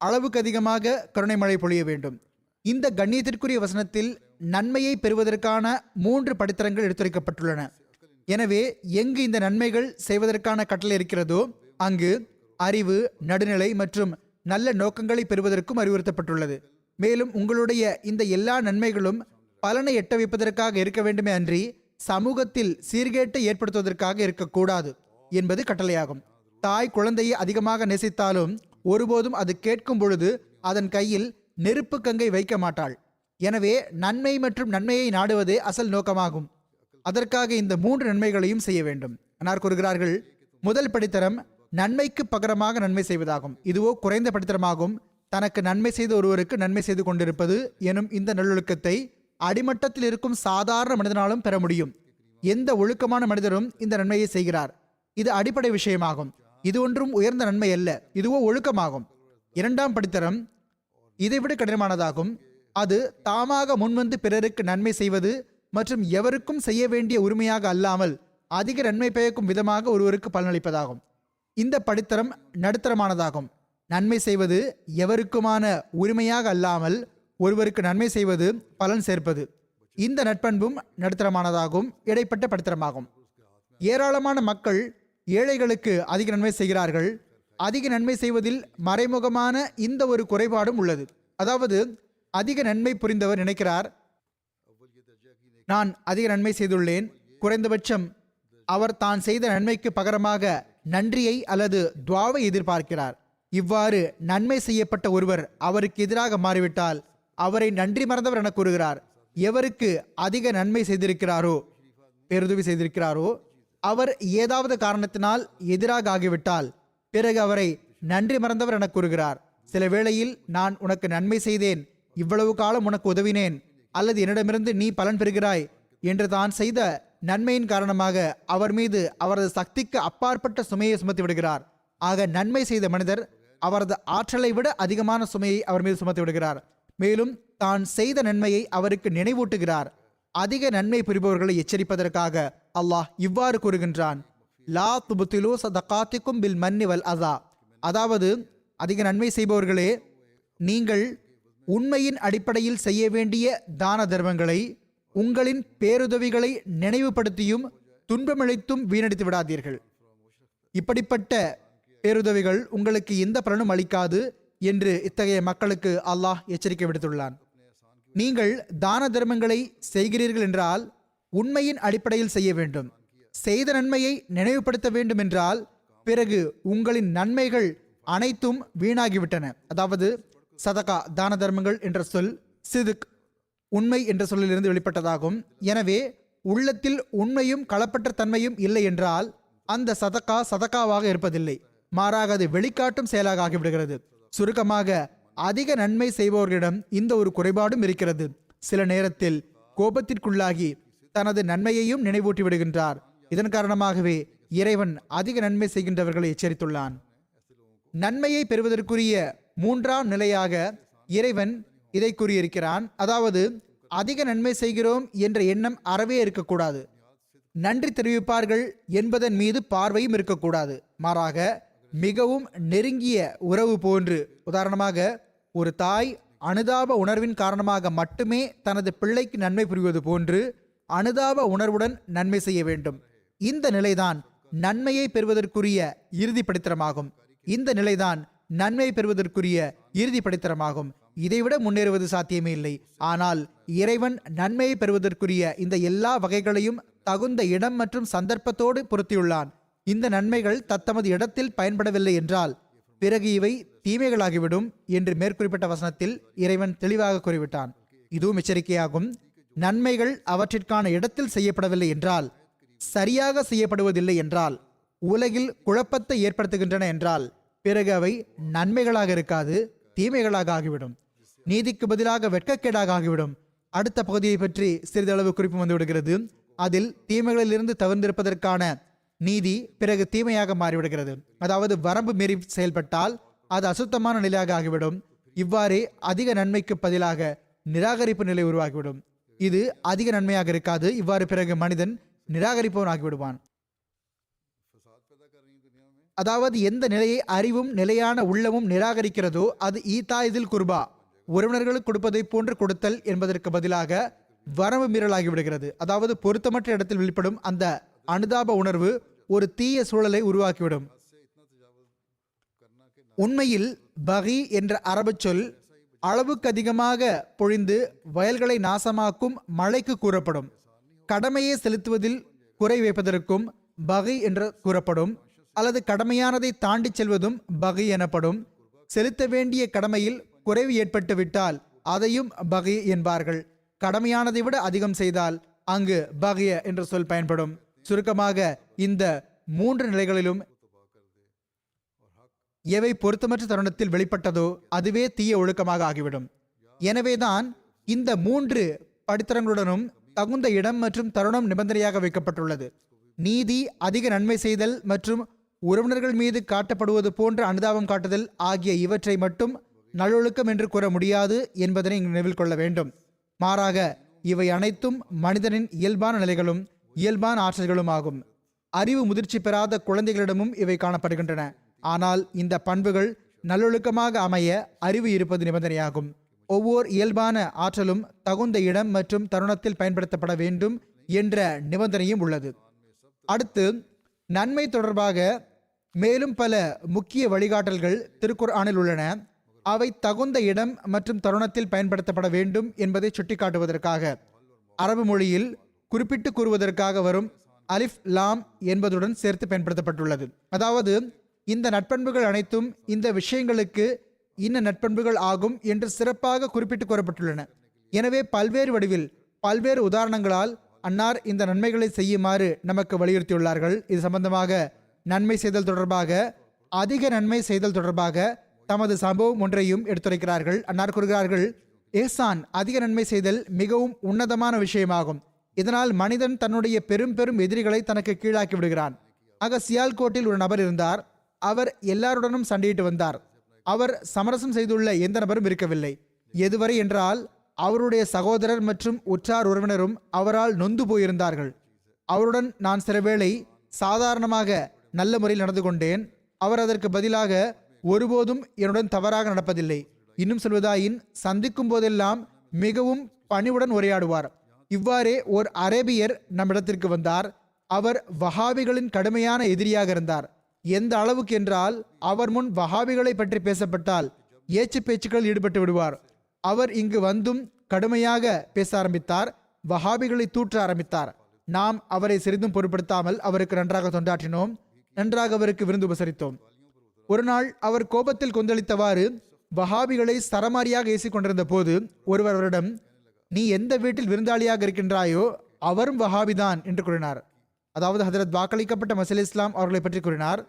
அளவுக்கு அதிகமாக கருணை மழை பொழிய வேண்டும். இந்த கண்ணியத்திற்குரிய வசனத்தில் நன்மையை பெறுவதற்கான 3 படித்தரங்கள் எடுத்துரைக்கப்பட்டுள்ளன. எனவே எங்கு இந்த நன்மைகள் செய்வதற்கான கட்டளை இருக்கிறதோ அங்கு அறிவு, நடுநிலை மற்றும் நல்ல நோக்கங்களை பெறுவதற்கும் அறிவுறுத்தப்பட்டுள்ளது. மேலும் உங்களுடைய இந்த எல்லா நன்மைகளும் பலனை எட்ட வைப்பதற்காக இருக்க வேண்டுமே அன்றி சமூகத்தில் சீர்கேட்டை ஏற்படுத்துவதற்காக இருக்கக்கூடாது. என்பது கட்டளையாகும். தாய் குழந்தையை அதிகமாக நேசித்தாலும் ஒருபோதும் அது கேட்கும் பொழுது அதன் கையில் நெருப்பு கங்கை வைக்க மாட்டாள். எனவே நன்மை மற்றும் நன்மையை நாடுவதே அசல் நோக்கமாகும். அதற்காக இந்த 3 நன்மைகளையும் செய்ய வேண்டும். அன்னார் கூறுகிறார்கள், முதல் படித்தரம் நன்மைக்கு பகரமாக நன்மை செய்வதாகும். இதுவோ குறைந்த படித்தரமாகும். தனக்கு நன்மை செய்த ஒருவருக்கு நன்மை செய்து கொண்டிருப்பது எனும் இந்த நல்லொழுக்கத்தை அடிமட்டத்தில் இருக்கும் சாதாரண மனிதனாலும் பெற முடியும். எந்த ஒழுக்கமான மனிதரும் இந்த நன்மையை செய்கிறார். இது அடிப்படை விஷயமாகும். இது ஒன்றும் உயர்ந்த நன்மை அல்ல, இதுவோ ஒழுக்கமாகும். 2ஆம் படித்தரம் இதைவிட கடினமானதாகும். அது தாமாக முன்வந்து பிறருக்கு நன்மை செய்வது மற்றும் எவருக்கும் செய்ய வேண்டிய உரிமையாக அல்லாமல் அதிக நன்மை பயக்கும் விதமாக ஒருவருக்கு பலனளிப்பதாகும். இந்த படித்தரம் நடுத்தரமானதாகும். நன்மை செய்வது எவருக்குமான உரிமையாக அல்லாமல் ஒருவருக்கு நன்மை செய்வது பலன் சேர்ப்பது. இந்த நட்பண்பும் நடுத்தரமானதாகும், இடைப்பட்ட படித்தரமாகும். ஏராளமான மக்கள் ஏழைகளுக்கு அதிக நன்மை செய்கிறார்கள். அதிக நன்மை செய்வதில் மறைமுகமான இந்த ஒரு குறைபாடும் உள்ளது. அதாவது அதிக நன்மை புரிந்தவர் நினைக்கிறார், நான் அதிக நன்மை செய்துள்ளேன், குறைந்தபட்சம் அவர் தான் செய்த நன்மைக்கு பகரமாக நன்றியை அல்லது துவாவை எதிர்பார்க்கிறார். இவ்வாறு நன்மை செய்யப்பட்ட ஒருவர் அவருக்கு எதிராக மாறிவிட்டால் அவரை நன்றி மறந்தவர் என கூறுகிறார். எவருக்கு அதிக நன்மை செய்திருக்கிறாரோ, பேருதவி செய்திருக்கிறாரோ, அவர் ஏதாவது காரணத்தினால் எதிராக ஆகிவிட்டால் பிறகு அவரை நன்றி மறந்தவர் என கூறுகிறார். சில வேளையில் நான் உனக்கு நன்மை செய்தேன், இவ்வளவு காலம் உனக்கு உதவினேன், அல்லது என்னிடமிருந்து நீ பலன் பெறுகிறாய் என்று தான் செய்த நன்மையின் காரணமாக அவர் மீது அவரது சக்திக்கு அப்பாற்பட்ட சுமையை சுமத்தி விடுகிறார். ஆக நன்மை செய்த மனிதர் அவரது ஆற்றலை விட அதிகமான சுமையை அவர் மீது சுமத்தி விடுகிறார். மேலும் தான் செய்த நன்மையை அவருக்கு நினைவூட்டுகிறார். அதிக நன்மை புரிபவர்களை எச்சரிப்பதற்காக அல்லாஹ் இவ்வாறு கூறுகின்றான், லா துபுத்திலு சதகாத்திக்கும் பில் மன்னி வல் அதா. அதாவது அதிக நன்மை செய்பவர்களே, நீங்கள் உண்மையின் அடிப்படையில் செய்ய வேண்டிய தான தர்மங்களை உங்களின் பேருதவிகளை நினைவுபடுத்தியும் துன்பமளித்தும் வீணடித்து விடாதீர்கள். இப்படிப்பட்ட பேருதவிகள் உங்களுக்கு எந்த பலனும் அளிக்காது என்று இத்தகைய மக்களுக்கு அல்லாஹ் எச்சரிக்கை விடுத்துள்ளான். நீங்கள் தான தர்மங்களை செய்கிறீர்கள் என்றால் உண்மையின் அடிப்படையில் செய்ய வேண்டும். செய்த நன்மையை நினைவுபடுத்த வேண்டும் என்றால் பிறகு உங்களின் நன்மைகள் அனைத்தும் வீணாகிவிட்டன. அதாவது சதகா தான தர்மங்கள் என்ற சொல் சிதுக் உண்மை என்ற சொல்லிலிருந்து வெளிப்பட்டதாகும். எனவே உள்ளத்தில் உண்மையும் களப்பற்ற தன்மையும் இல்லை என்றால் அந்த சதகா சதகாவாக இருப்பதில்லை, மாறாக அது வெளிக்காட்டும் செயலாக ஆகிவிடுகிறது. சுருக்கமாக அதிக நன்மை செய்பவர்களிடம் இந்த ஒரு குறைபாடும் இருக்கிறது. சில நேரத்தில் கோபத்திற்குள்ளாகி தனது நன்மையையும் நினைவூட்டி விடுகின்றார். இதன் காரணமாகவே இறைவன் அதிக நன்மை செய்கின்றவர்களை எச்சரித்துள்ளான். நன்மையை பெறுவதற்குரிய 3ஆம் நிலையாக இறைவன் இதை கூறியிருக்கிறான். அதாவது அதிக நன்மை செய்கிறோம் என்ற எண்ணம் அறவே இருக்கக்கூடாது. நன்றி தெரிவிப்பார்கள் என்பதன் மீது பார்வையும் இருக்கக்கூடாது. மாறாக மிகவும் நெருங்கிய உறவு போன்று, உதாரணமாக ஒரு தாய் அனுதாப உணர்வின் காரணமாக மட்டுமே தனது பிள்ளைக்கு நன்மை புரிவது போன்று அனுதாப உணர்வுடன் நன்மை செய்ய வேண்டும். இந்த நிலைதான் நன்மையை பெறுவதற்குரிய இறுதி படித்தரமாகும். இந்த நிலைதான் நன்மை பெறுவதற்குரிய இறுதி படித்தரமாகும். இதைவிட முன்னேறுவது சாத்தியமே இல்லை. ஆனால் இறைவன் நன்மையை பெறுவதற்குரிய இந்த எல்லா வகைகளையும் தகுந்த இடம் மற்றும் சந்தர்ப்பத்தோடு பொருத்தியுள்ளான். இந்த நன்மைகள் தத்தமது இடத்தில் பயன்படவில்லை என்றால் பிறகு இவை தீமைகளாகிவிடும் என்று மேற்குறிப்பிட்ட வசனத்தில் இறைவன் தெளிவாக கூறிவிட்டான். இதுவும் எச்சரிக்கையாகும். நன்மைகள் அவற்றிற்கான இடத்தில் செய்யப்படவில்லை என்றால், சரியாக செய்யப்படுவதில்லை என்றால், உலகில் குழப்பத்தை ஏற்படுத்துகின்றன என்றால் பிறகு அவை நன்மைகளாக இருக்காது, தீமைகளாக ஆகிவிடும். நீதிக்கு பதிலாக வெட்கக்கேடாக ஆகிவிடும். அடுத்த பகுதியை பற்றி சிறிதளவு குறிப்பு வந்துவிடுகிறது. அதில் தீமைகளிலிருந்து தவிர்ந்திருப்பதற்கான நீதி பிறகு தீமையாக மாறிவிடுகிறது. அதாவது வரம்பு மீறி செயல்பட்டால் அது அசுத்தமான நிலையாக ஆகிவிடும். இவ்வாறே அதிக நன்மைக்கு பதிலாக நிராகரிப்பு நிலை உருவாகிவிடும். இது அதிக நன்மையாக இருக்காது. இவ்வாறு பிறகு மனிதன் நிராகரிப்பவன் ஆகிவிடுவான். அதாவது எந்த நிலையை அறிவும் நிலையான உள்ளமும் நிராகரிக்கிறதோ அது ஈதாயிதில் குர்பா, உறவினர்களுக்கு கொடுப்பதை போன்று கொடுத்தல் என்பதற்கு பதிலாக வரம்பு மீறலாகிவிடுகிறது. அதாவது பொருத்தமற்ற இடத்தில் வெளிப்படும் அந்த அனுதாப உணர்வு ஒரு தீய சூழலை உருவாக்கிவிடும். உண்மையில் பகி என்ற அரபு சொல் அளவுக்கு அதிகமாக பொழிந்து வயல்களை நாசமாக்கும் மழைக்கு கூறப்படும். கடமையை செலுத்துவதில் குறை வைப்பதற்கும் பகை என்று கூறப்படும். அல்லது கடமையானதை தாண்டி செல்வதும் பகை எனப்படும். செலுத்த வேண்டிய கடமையில் குறைவு ஏற்பட்டு விட்டால் அதையும் பகை என்பார்கள். கடமையானதை விட அதிகம் செய்தால் அங்கு பகைய என்ற சொல் பயன்படும். சுருக்கமாக இந்த 3 நிலைகளிலும் எவை பொருத்தமற்ற தருணத்தில் வெளிப்பட்டதோ அதுவே தீய ஒழுக்கமாக ஆகிவிடும். எனவேதான் இந்த 3 படித்தரங்களுடனும் தகுந்த இடம் மற்றும் தருணம் நிபந்தனையாக வைக்கப்பட்டுள்ளது. நீதி, அதிக நன்மை செய்தல் மற்றும் உறவினர்கள் மீது காட்டப்படுவது போன்ற அனுதாபம் காட்டுதல் ஆகிய இவற்றை மட்டும் நல்லொழுக்கம் என்று கூற முடியாது என்பதனை நினைவில் கொள்ள வேண்டும். மாறாக இவை அனைத்தும் மனிதனின் இயல்பான நிலைகளும் இயல்பான ஆற்றல்களும் ஆகும். அறிவு முதிர்ச்சி பெறாத குழந்தைகளிடமும் இவை காணப்படுகின்றன. ஆனால் இந்த பண்புகள் நல்லொழுக்கமாக அமைய அறிவு இருப்பது நிபந்தனையாகும். ஒவ்வொரு இயல்பான ஆற்றலும் தகுந்த இடம் மற்றும் தருணத்தில் பயன்படுத்தப்பட வேண்டும் என்ற நிபந்தனையும் உள்ளது. அடுத்து நன்மை தொடர்பாக மேலும் பல முக்கிய வழிகாட்டல்கள் திருக்குர்ஆனில் உள்ளன. அவை தகுந்த இடம் மற்றும் தருணத்தில் பயன்படுத்தப்பட வேண்டும் என்பதை சுட்டிக்காட்டுவதற்காக அரபு மொழியில் குறிப்பிட்டு கூறுவதற்காக வரும் அலிஃப் லாம் என்பதுடன் சேர்த்து பயன்படுத்தப்பட்டுள்ளது. அதாவது இந்த நட்பண்புகள் அனைத்தும் இந்த விஷயங்களுக்கு இன்ன நட்பண்புகள் ஆகும் என்று சிறப்பாக குறிப்பிட்டு கூறப்பட்டுள்ளன. எனவே பல்வேறு வடிவில் பல்வேறு உதாரணங்களால் அன்னார் இந்த நன்மைகளை செய்யுமாறு நமக்கு வலியுறுத்தியுள்ளார்கள். இது சம்பந்தமாக நன்மை செய்தல் தொடர்பாக, அதிக நன்மை செய்தல் தொடர்பாக தமது சம்பவம் ஒன்றையும் எடுத்துரைக்கிறார்கள். அன்னார் கூறுகிறார்கள், ஏசான் அதிக நன்மை செய்தல் மிகவும் உன்னதமான விஷயமாகும். இதனால் மனிதன் தன்னுடைய பெரும் பெரும் எதிரிகளை தனக்கு கீழாக்கி விடுகிறான். ஆக சியால்கோட்டில் ஒரு நபர் இருந்தார். அவர் எல்லாருடனும் சண்டையிட்டு வந்தார். அவர் சமரசம் செய்துள்ள எந்த நபரும் இருக்கவில்லை. எதுவரை என்றால் அவருடைய சகோதரர் மற்றும் உற்றார் உறவினரும் அவரால் நொந்து போயிருந்தார்கள். அவருடன் நான் சில வேளை சாதாரணமாக நல்ல முறையில் நடந்து கொண்டேன். அவர் அதற்கு பதிலாக ஒருபோதும் என்னுடன் தவறாக நடப்பதில்லை. இன்னும் சொல்வதாயின் சந்திக்கும் போதெல்லாம் மிகவும் பணிவுடன் உரையாடுவார். இவ்வாறே ஓர் அரேபியர் நம்மிடத்திற்கு வந்தார். அவர் வஹாபிகளின் கடுமையான எதிரியாக இருந்தார். எந்த அளவுக்கு என்றால் அவர் முன் வஹாபிகளை பற்றி பேசப்பட்டால் ஏச்சு பேச்சுக்களில் ஈடுபட்டு விடுவார். அவர் இங்கு வந்தும் கடுமையாக பேச ஆரம்பித்தார். வஹாபிகளை தூற்ற ஆரம்பித்தார். நாம் அவரை சிறிதும் பொருட்படுத்தாமல் அவருக்கு நன்றாக தொண்டாற்றினோம். நன்றாக அவருக்கு விருந்து உபசரித்தோம். ஒரு நாள் அவர் கோபத்தில் கொந்தளித்தவாறு வஹாபிகளை சரமாரியாக ஏசிக் கொண்டிருந்த போது ஒருவர் அவரிடம், நீ எந்த வீட்டில் விருந்தாளியாக இருக்கின்றாயோ அவரும் வஹாபிதான் என்று கூறினார். அதாவது ஹதரத் வாக்களிக்கப்பட்ட மசீஹ் இஸ்லாம் அவர்களை பற்றி கூறினார்.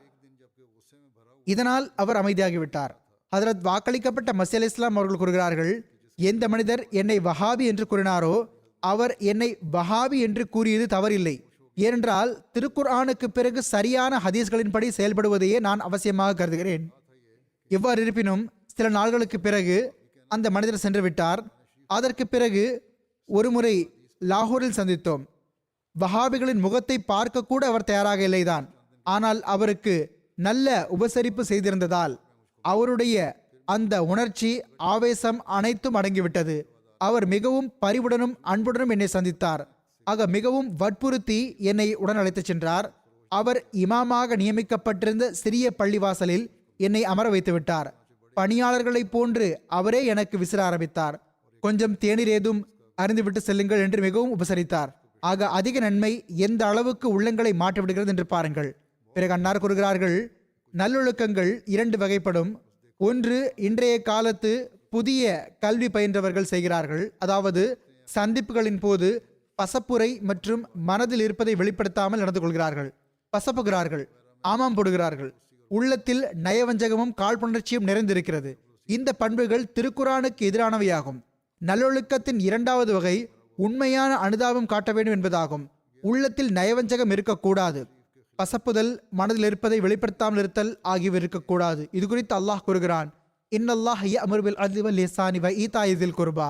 இதனால் அவர் அமைதியாகிவிட்டார். ஹதரத் வாக்களிக்கப்பட்ட மசீஹ் இஸ்லாம் அவர்கள் கூறுகிறார்கள், எந்த மனிதர் என்னை வஹாபி என்று கூறினாரோ அவர் என்னை வஹாபி என்று கூறியது தவறில்லை. ஏனென்றால் திருக்குர்ஆனுக்கு பிறகு சரியான ஹதீஸ்களின்படி செயல்படுவதையே நான் அவசியமாக கருதுகிறேன். எவ்வாறு இருப்பினும் சில நாள்களுக்கு பிறகு அந்த மனிதர் சென்று விட்டார். அதற்கு பிறகு ஒருமுறை லாகூரில் சந்தித்தோம். வஹாபிகளின் முகத்தை பார்க்க கூட அவர் தயாராக இல்லைதான். ஆனால் அவருக்கு நல்ல உபசரிப்பு செய்திருந்ததால் அவருடைய அந்த உணர்ச்சி, ஆவேசம் அனைத்தும் அடங்கிவிட்டது. அவர் மிகவும் பரிவுடனும் அன்புடனும் என்னை சந்தித்தார். ஆக மிகவும் வற்புறுத்தி என்னை உடன் அழைத்துச் சென்றார். அவர் இமாமாக நியமிக்கப்பட்டிருந்த சிறிய பள்ளிவாசலில் என்னை அமர வைத்து விட்டார். பணியாளர்களைப் போன்று அவரே எனக்கு விசிற ஆரம்பித்தார். கொஞ்சம் தேநீர் ஏதும் அறிந்துவிட்டு செல்லுங்கள் என்று மிகவும் உபசரித்தார். ஆக அதிக நன்மை எந்த அளவுக்கு உள்ளங்களை மாற்றிவிடுகிறது என்று பாருங்கள். பிறகு அன்னார் கூறுகிறார்கள், நல்லொழுக்கங்கள் 2 வகைப்படும். ஒன்று இன்றைய காலத்து புதிய கல்வி பயின்றவர்கள் செய்கிறார்கள். அதாவது சந்திப்புகளின் போது பசப்புரை மற்றும் மனதில் இருப்பதை வெளிப்படுத்தாமல் நடந்து கொள்கிறார்கள். பசப்புகிறார்கள், ஆமாம் போடுகிறார்கள். உள்ளத்தில் நயவஞ்சகமும் காழ்ப்புணர்ச்சியும் நிறைந்திருக்கிறது. இந்த பண்புகள் திருக்குர்ஆனுக்கு எதிரானவையாகும். நல்லொழுக்கத்தின் 2வது வகை உண்மையான அனுதாபம் காட்ட வேண்டும் என்பதாகும். உள்ளத்தில் நயவஞ்சகம் இருக்கக்கூடாது. பசப்புதல், மனதில் இருப்பதை வெளிப்படுத்தாமல் இருத்தல் ஆகியவை இருக்கக்கூடாது. இது குறித்து அல்லாஹ் கூறுகிறான், இன்னல்லாஹ் யஅமுரு பில் அத்லி வல் இஹ்சானி வ ஈதாஇ ஸில் குர்பா.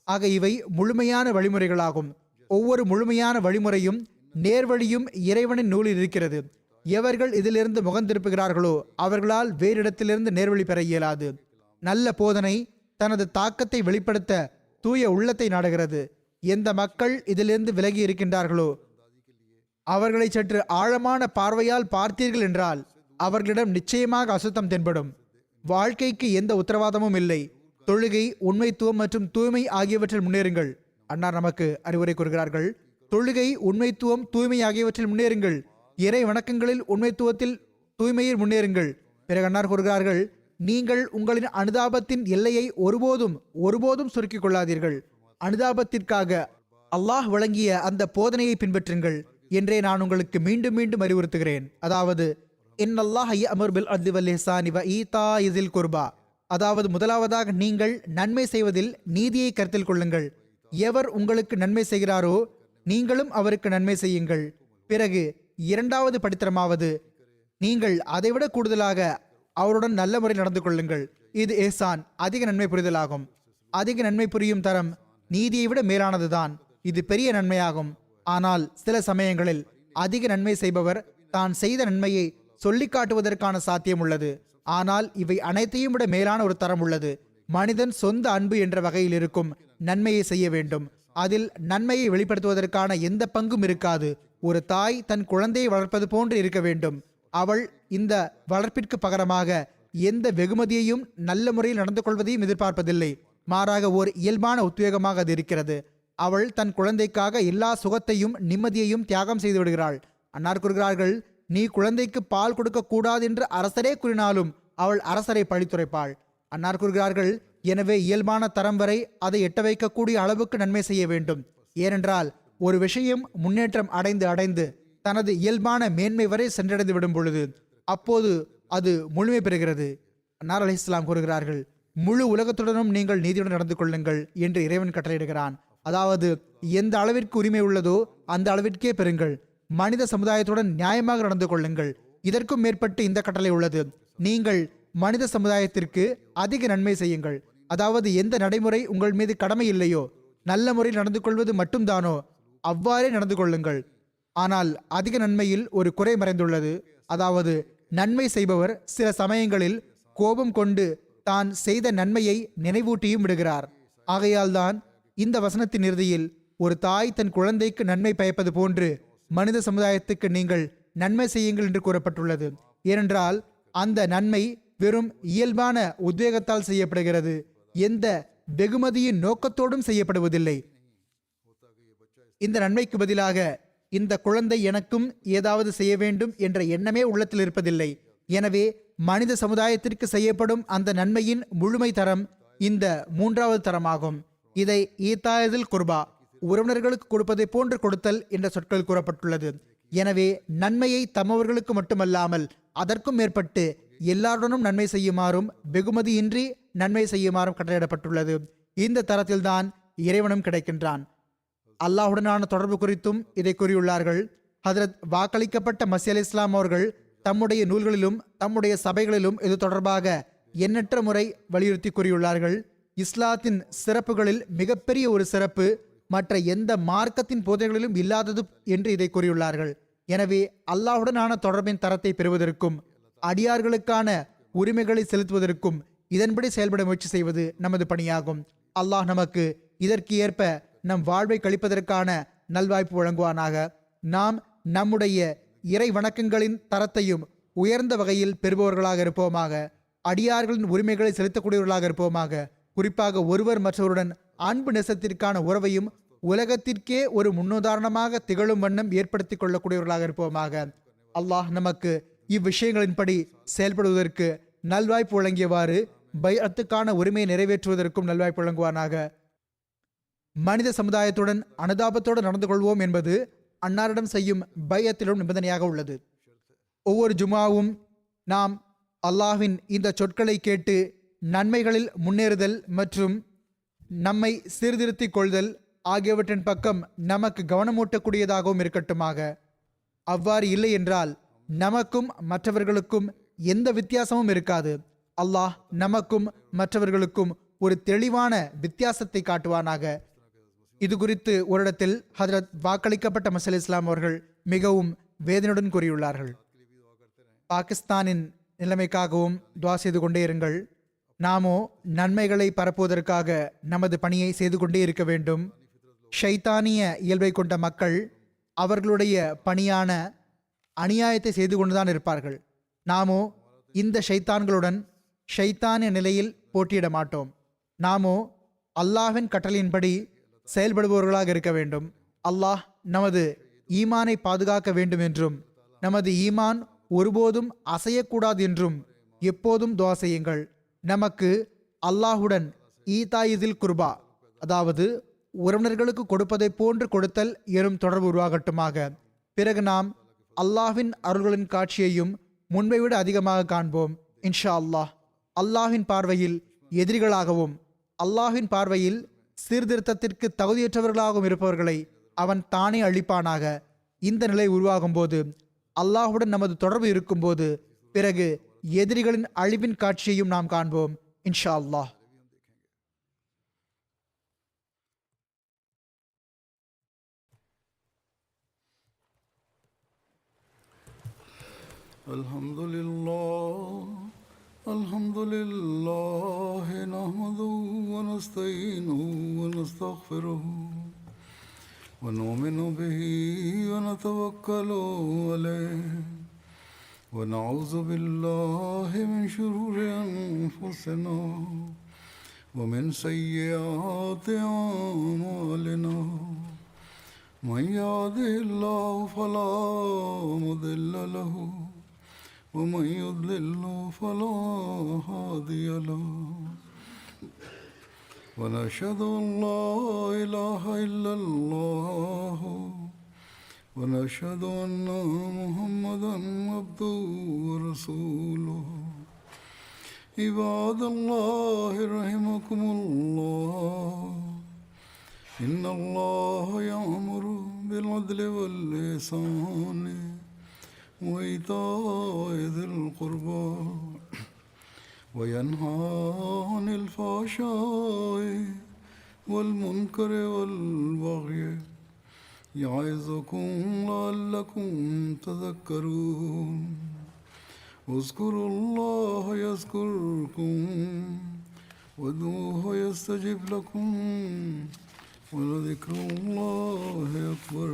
ஆக இவை முழுமையான வழிமுறைகளாகும். ஒவ்வொரு முழுமையான வழிமுறையும் நேர்வழியும் இறைவனின் நூலில் இருக்கிறது. எவர்கள் இதிலிருந்து முகந்திருப்புகிறார்களோ அவர்களால் வேறு இடத்திலிருந்து நேர்வழி பெற இயலாது. நல்ல போதனை தனது தாக்கத்தை வெளிப்படுத்த தூய உள்ளத்தை நாடுகிறது. எந்த மக்கள் இதிலிருந்து விலகி இருக்கின்றார்களோ அவர்களை சற்று ஆழமான பார்வையால் பார்த்தீர்கள் என்றால் அவர்களிடம் நிச்சயமாக அசுத்தம் தென்படும். வாழ்க்கைக்கு எந்த உத்தரவாதமும் இல்லை. தொழுகை, உண்மைத்துவம் மற்றும் தூய்மை ஆகியவற்றில் முன்னேறுங்கள். அன்னார் நமக்கு அறிவுரை கூறுகிறார்கள், தொழுகை, உண்மைத்துவம், தூய்மை ஆகியவற்றில் முன்னேறுங்கள். இறை வணக்கங்களில் உண்மைத்துவத்தில் தூய்மையில் முன்னேறுங்கள். பிறகு அன்னார் கூறுகிறார்கள், நீங்கள் உங்களின் அனுதாபத்தின் எல்லையை ஒருபோதும் சுருக்கிக் கொள்ளாதீர்கள். அனுதாபத்திற்காக அல்லாஹ் வழங்கிய அந்த போதனையை பின்பற்றுங்கள் என்றே நான் உங்களுக்கு மீண்டும் மீண்டும் அறிவுறுத்துகிறேன். அதாவது இன்னல்லாஹ் யஅமுரு பில் அத்லி வல் இஹ்சானி வ ஈதாஇ ஸில் குர்பா. அதாவது முதலாவதாக நீங்கள் நன்மை செய்வதில் நீதியை கருத்தில் கொள்ளுங்கள். எவர் உங்களுக்கு நன்மை செய்கிறாரோ நீங்களும் அவருக்கு நன்மை செய்யுங்கள். பிறகு இரண்டாவது படித்தரமாவது நீங்கள் அதைவிட கூடுதலாக அவருடன் நல்ல முறையில் நடந்து கொள்ளுங்கள். இது இஹ்சான், அதிக நன்மை புரிதலாகும். அதிக நன்மை புரியும் தரம் நீதியை விட மேலானதுதான். இது பெரிய நன்மையாகும். ஆனால் சில சமயங்களில் அதிக நன்மை செய்பவர் தான் செய்த நன்மையை சொல்லிக் காட்டுவதற்கான சாத்தியம் உள்ளது. ஆனால் இவை அனைத்தையும் விட மேலான ஒரு தரம் உள்ளது. மனிதன் சொந்த அன்பு என்ற வகையில் இருக்கும் நன்மையை செய்ய வேண்டும். அதில் நன்மையை வெளிப்படுத்துவதற்கான எந்த பங்கும் இருக்காது. ஒரு தாய் தன் குழந்தையை வளர்ப்பது போன்று இருக்க வேண்டும். அவள் இந்த வளர்ப்பிற்கு பகரமாக எந்த வெகுமதியையும் நல்ல முறையில் நடந்து கொள்வதையும் எதிர்பார்ப்பதில்லை. மாறாக ஓர் இயல்பான உத்வேகமாக அது இருக்கிறது. அவள் தன் குழந்தைக்காக எல்லா சுகத்தையும் நிம்மதியையும் தியாகம் செய்து விடுகிறாள். அன்னார் கூறுகிறார்கள், நீ குழந்தைக்கு பால் கொடுக்க கூடாது என்று அரசரே கூறினாலும் அவள் அரசரை பழித்துரைப்பாள். அன்னார் கூறுகிறார்கள், எனவே இயல்பான தரம் வரை அதை எட்ட வைக்கக்கூடிய அளவுக்கு நன்மை செய்ய வேண்டும். ஏனென்றால் ஒரு விஷயம் முன்னேற்றம் அடைந்து தனது இயல்பான மேன்மை வரை சென்றடைந்து விடும் பொழுது அப்போது அது முழுமை பெறுகிறது. அன்னார் அலைஹிஸ்ஸலாம் கூறுகிறார்கள், முழு உலகத்துடனும் நீங்கள் நீதியுடன் நடந்து கொள்ளுங்கள் என்று இறைவன் கட்டளையிடுகிறான். அதாவது எந்த அளவிற்கு உரிமை உள்ளதோ அந்த அளவிற்கே பெறுங்கள். மனித சமுதாயத்துடன் நியாயமாக நடந்து கொள்ளுங்கள். இதற்கும் மேற்பட்டு இந்த கட்டளை உள்ளது, நீங்கள் மனித சமுதாயத்திற்கு அதிக நன்மை செய்யுங்கள். அதாவது எந்த நடைமுறை உங்கள் மீது கடமை இல்லையோ, நல்ல முறையில் நடந்து கொள்வது மட்டும்தானோ அவ்வாறே நடந்து கொள்ளுங்கள். ஆனால் அதிக நன்மையில் ஒரு குறை மறைந்துள்ளது. அதாவது நன்மை செய்பவர் சில சமயங்களில் கோபம் கொண்டு தான் செய்த நன்மையை நினைவூட்டியும் விடுகிறார். ஆகையால் தான் இந்த வசனத்தின் இறுதியில் ஒரு தாய் தன் குழந்தைக்கு நன்மை பயப்பது போன்று மனித சமுதாயத்துக்கு நீங்கள் நன்மை செய்யுங்கள் என்று கூறப்பட்டுள்ளது. ஏனென்றால் அந்த நன்மை வெறும் இயல்பான உத்வேகத்தால் செய்யப்படுகிறது. எந்த வெகுமதியின் நோக்கத்தோடும் செய்யப்படுவதில்லை. இந்த நன்மைக்கு பதிலாக இந்த குழந்தை எனக்கும் ஏதாவது செய்ய வேண்டும் என்ற எண்ணமே உள்ளத்தில் இருப்பதில்லை. எனவே மனித சமுதாயத்திற்கு செய்யப்படும் அந்த நன்மையின் முழுமை தரம் இந்த மூன்றாவது தரமாகும். இதை ஈதாயதில் குர்பா, உறவினர்களுக்கு கொடுப்பதை போன்று கொடுத்தல் என்ற சொற்கள் கூறப்பட்டுள்ளது. எனவே நன்மையை தம்மவர்களுக்கு மட்டுமல்லாமல் அதற்கும் மேற்பட்டு எல்லாருடனும் நன்மை செய்யுமாறும் வெகுமதியின்றி நன்மை செய்யுமாறும் கட்டளையிடப்பட்டுள்ளது. இந்த தரத்தில்தான் இறைவனும் கிடைக்கின்றான். அல்லாஹுடனான தொடர்பு குறித்தும் இதை கூறியுள்ளார்கள். ஹதரத் வாக்களிக்கப்பட்ட மஸீஹ் அலைஹிஸ்ஸலாம் அவர்கள் தம்முடைய நூல்களிலும் தம்முடைய சபைகளிலும் இது தொடர்பாக எண்ணற்ற முறை வலியுறுத்தி கூறியுள்ளார்கள். இஸ்லாத்தின் சிறப்புகளில் மிகப்பெரிய ஒரு சிறப்பு மற்ற எந்த மார்க்கத்தின் போதைகளிலும் இல்லாதது என்று இதை கூறியுள்ளார்கள். எனவே அல்லாஹுடனான தொடர்பின் தரத்தை பெறுவதற்கும் அடியார்களுக்கான உரிமைகளை செலுத்துவதற்கும் இதன்படி செயல்பட முயற்சி செய்வது நமது பணியாகும். அல்லாஹ் நமக்கு இதற்கு ஏற்ப நம் வாழ்வை கழிப்பதற்கான நல்வாய்ப்பு வழங்குவானாக. நாம் நம்முடைய இறை வணக்கங்களின் தரத்தையும் உயர்ந்த வகையில் பெறுபவர்களாக இருப்போமாக. அடியார்களின் உரிமைகளை செலுத்தக்கூடியவர்களாக இருப்போமாக. குறிப்பாக ஒருவர் மற்றவருடன் அன்பு நேசத்திற்கான உறவையும் உலகத்திற்கே ஒரு முன்னுதாரணமாக திகழும் வண்ணம் ஏற்படுத்தி கொள்ளக்கூடியவர்களாக இருப்போமாக. அல்லாஹ் நமக்கு இவ்விஷயங்களின்படி செயல்படுவதற்கு நல்வாய்ப்பு வழங்கியவாறு பைஅத்துக்கான உரிமையை நிறைவேற்றுவதற்கும் நல்வாய்ப்பு வழங்குவானாக. மனித சமுதாயத்துடன் அனுதாபத்தோடு நடந்து கொள்வோம் என்பது அன்னாரிடம் செய்யும் பைஅத்திலும் நிபந்தனையாக உள்ளது. ஒவ்வொரு ஜுமாவும் நாம் அல்லாஹ்வின் இந்த சொற்களை கேட்டு நன்மைகளில் முன்னேறுதல் மற்றும் நம்மை சீர்திருத்திக் கொள்தல் ஆகியவற்றின் பக்கம் நமக்கு கவனமூட்டக்கூடியதாகவும் இருக்கட்டுமாக. அவ்வாறு இல்லை என்றால் நமக்கும் மற்றவர்களுக்கும் எந்த வித்தியாசமும் இருக்காது. அல்லாஹ் நமக்கும் மற்றவர்களுக்கும் ஒரு தெளிவான வித்தியாசத்தை காட்டுவானாக. இது குறித்து ஒரு இடத்தில் ஹதரத் வாக்களிக்கப்பட்ட மஸீஹ் அலைஹிஸ்ஸலாம் அவர்கள் மிகவும் வேதனையுடன் கூறியுள்ளார்கள். பாகிஸ்தானின் நிலைமைக்காகவும் துஆ செய்து கொண்டே இருங்கள். நாமோ நன்மைகளை பரப்புவதற்காக நமது பணியை செய்து கொண்டே இருக்க வேண்டும். ஷைத்தானிய இயல்பை கொண்ட மக்கள் அவர்களுடைய பணியான அநியாயத்தை செய்து கொண்டுதான் இருப்பார்கள். நாமோ இந்த ஷைத்தான்களுடன் ஷைத்தானிய நிலையில் போட்டியிட மாட்டோம். நாமோ அல்லாஹ்வின் கட்டளையின்படி செயல்படுபவர்களாக இருக்க வேண்டும். அல்லாஹ் நமது ஈமானை பாதுகாக்க வேண்டும் என்றும் நமது ஈமான் ஒருபோதும் அசையக்கூடாது என்றும் எப்போதும் துஆ செய்யுங்கள். நமக்கு அல்லாஹுடன் ஈதாயிதில் குர்பா, அதாவது உறவினர்களுக்கு கொடுப்பதை போன்று கொடுத்தல் எனும் தொடர்பு உருவாகட்டுமாக. பிறகு நாம் அல்லாஹ்வின் அருள்களின் காட்சியையும் முன்பை விட அதிகமாக காண்போம் இன்ஷா அல்லாஹ். அல்லாஹ்வின் பார்வையில் எதிரிகளாகவும் அல்லாஹ்வின் பார்வையில் சீர்திருத்தத்திற்கு தகுதியற்றவர்களாகவும் இருப்பவர்களை அவன் தானே அழிப்பானாக. இந்த நிலை உருவாகும் போது, அல்லாஹுடன் நமது தொடர்பு இருக்கும்போது, பிறகு எதிரிகளின் அழிவின் காட்சியையும் நாம் காண்போம் இன்ஷா அல்லாஹ். الحمد لله نحمده ونستعينه ونستغفره ونؤمن به ونتوكل عليه ونعوذ بالله من شرور أنفسنا ومن سيئات أعمالنا من يهده الله فلا مضل له ومن يضلل فلا هادي له ونشهد أن لا إله إلا الله ونشهد أن محمدا عبده ورسوله عباد الله رحمكم الله إن الله يأمر بالعدل والإحسان وإيتاء ذي القربى وينهى عن الفحشاء والمنكر والبغي يعظكم لعلكم تذكرون اذكروا الله يذكركم وادعوه يستجب لكم ولذكر الله أكبر.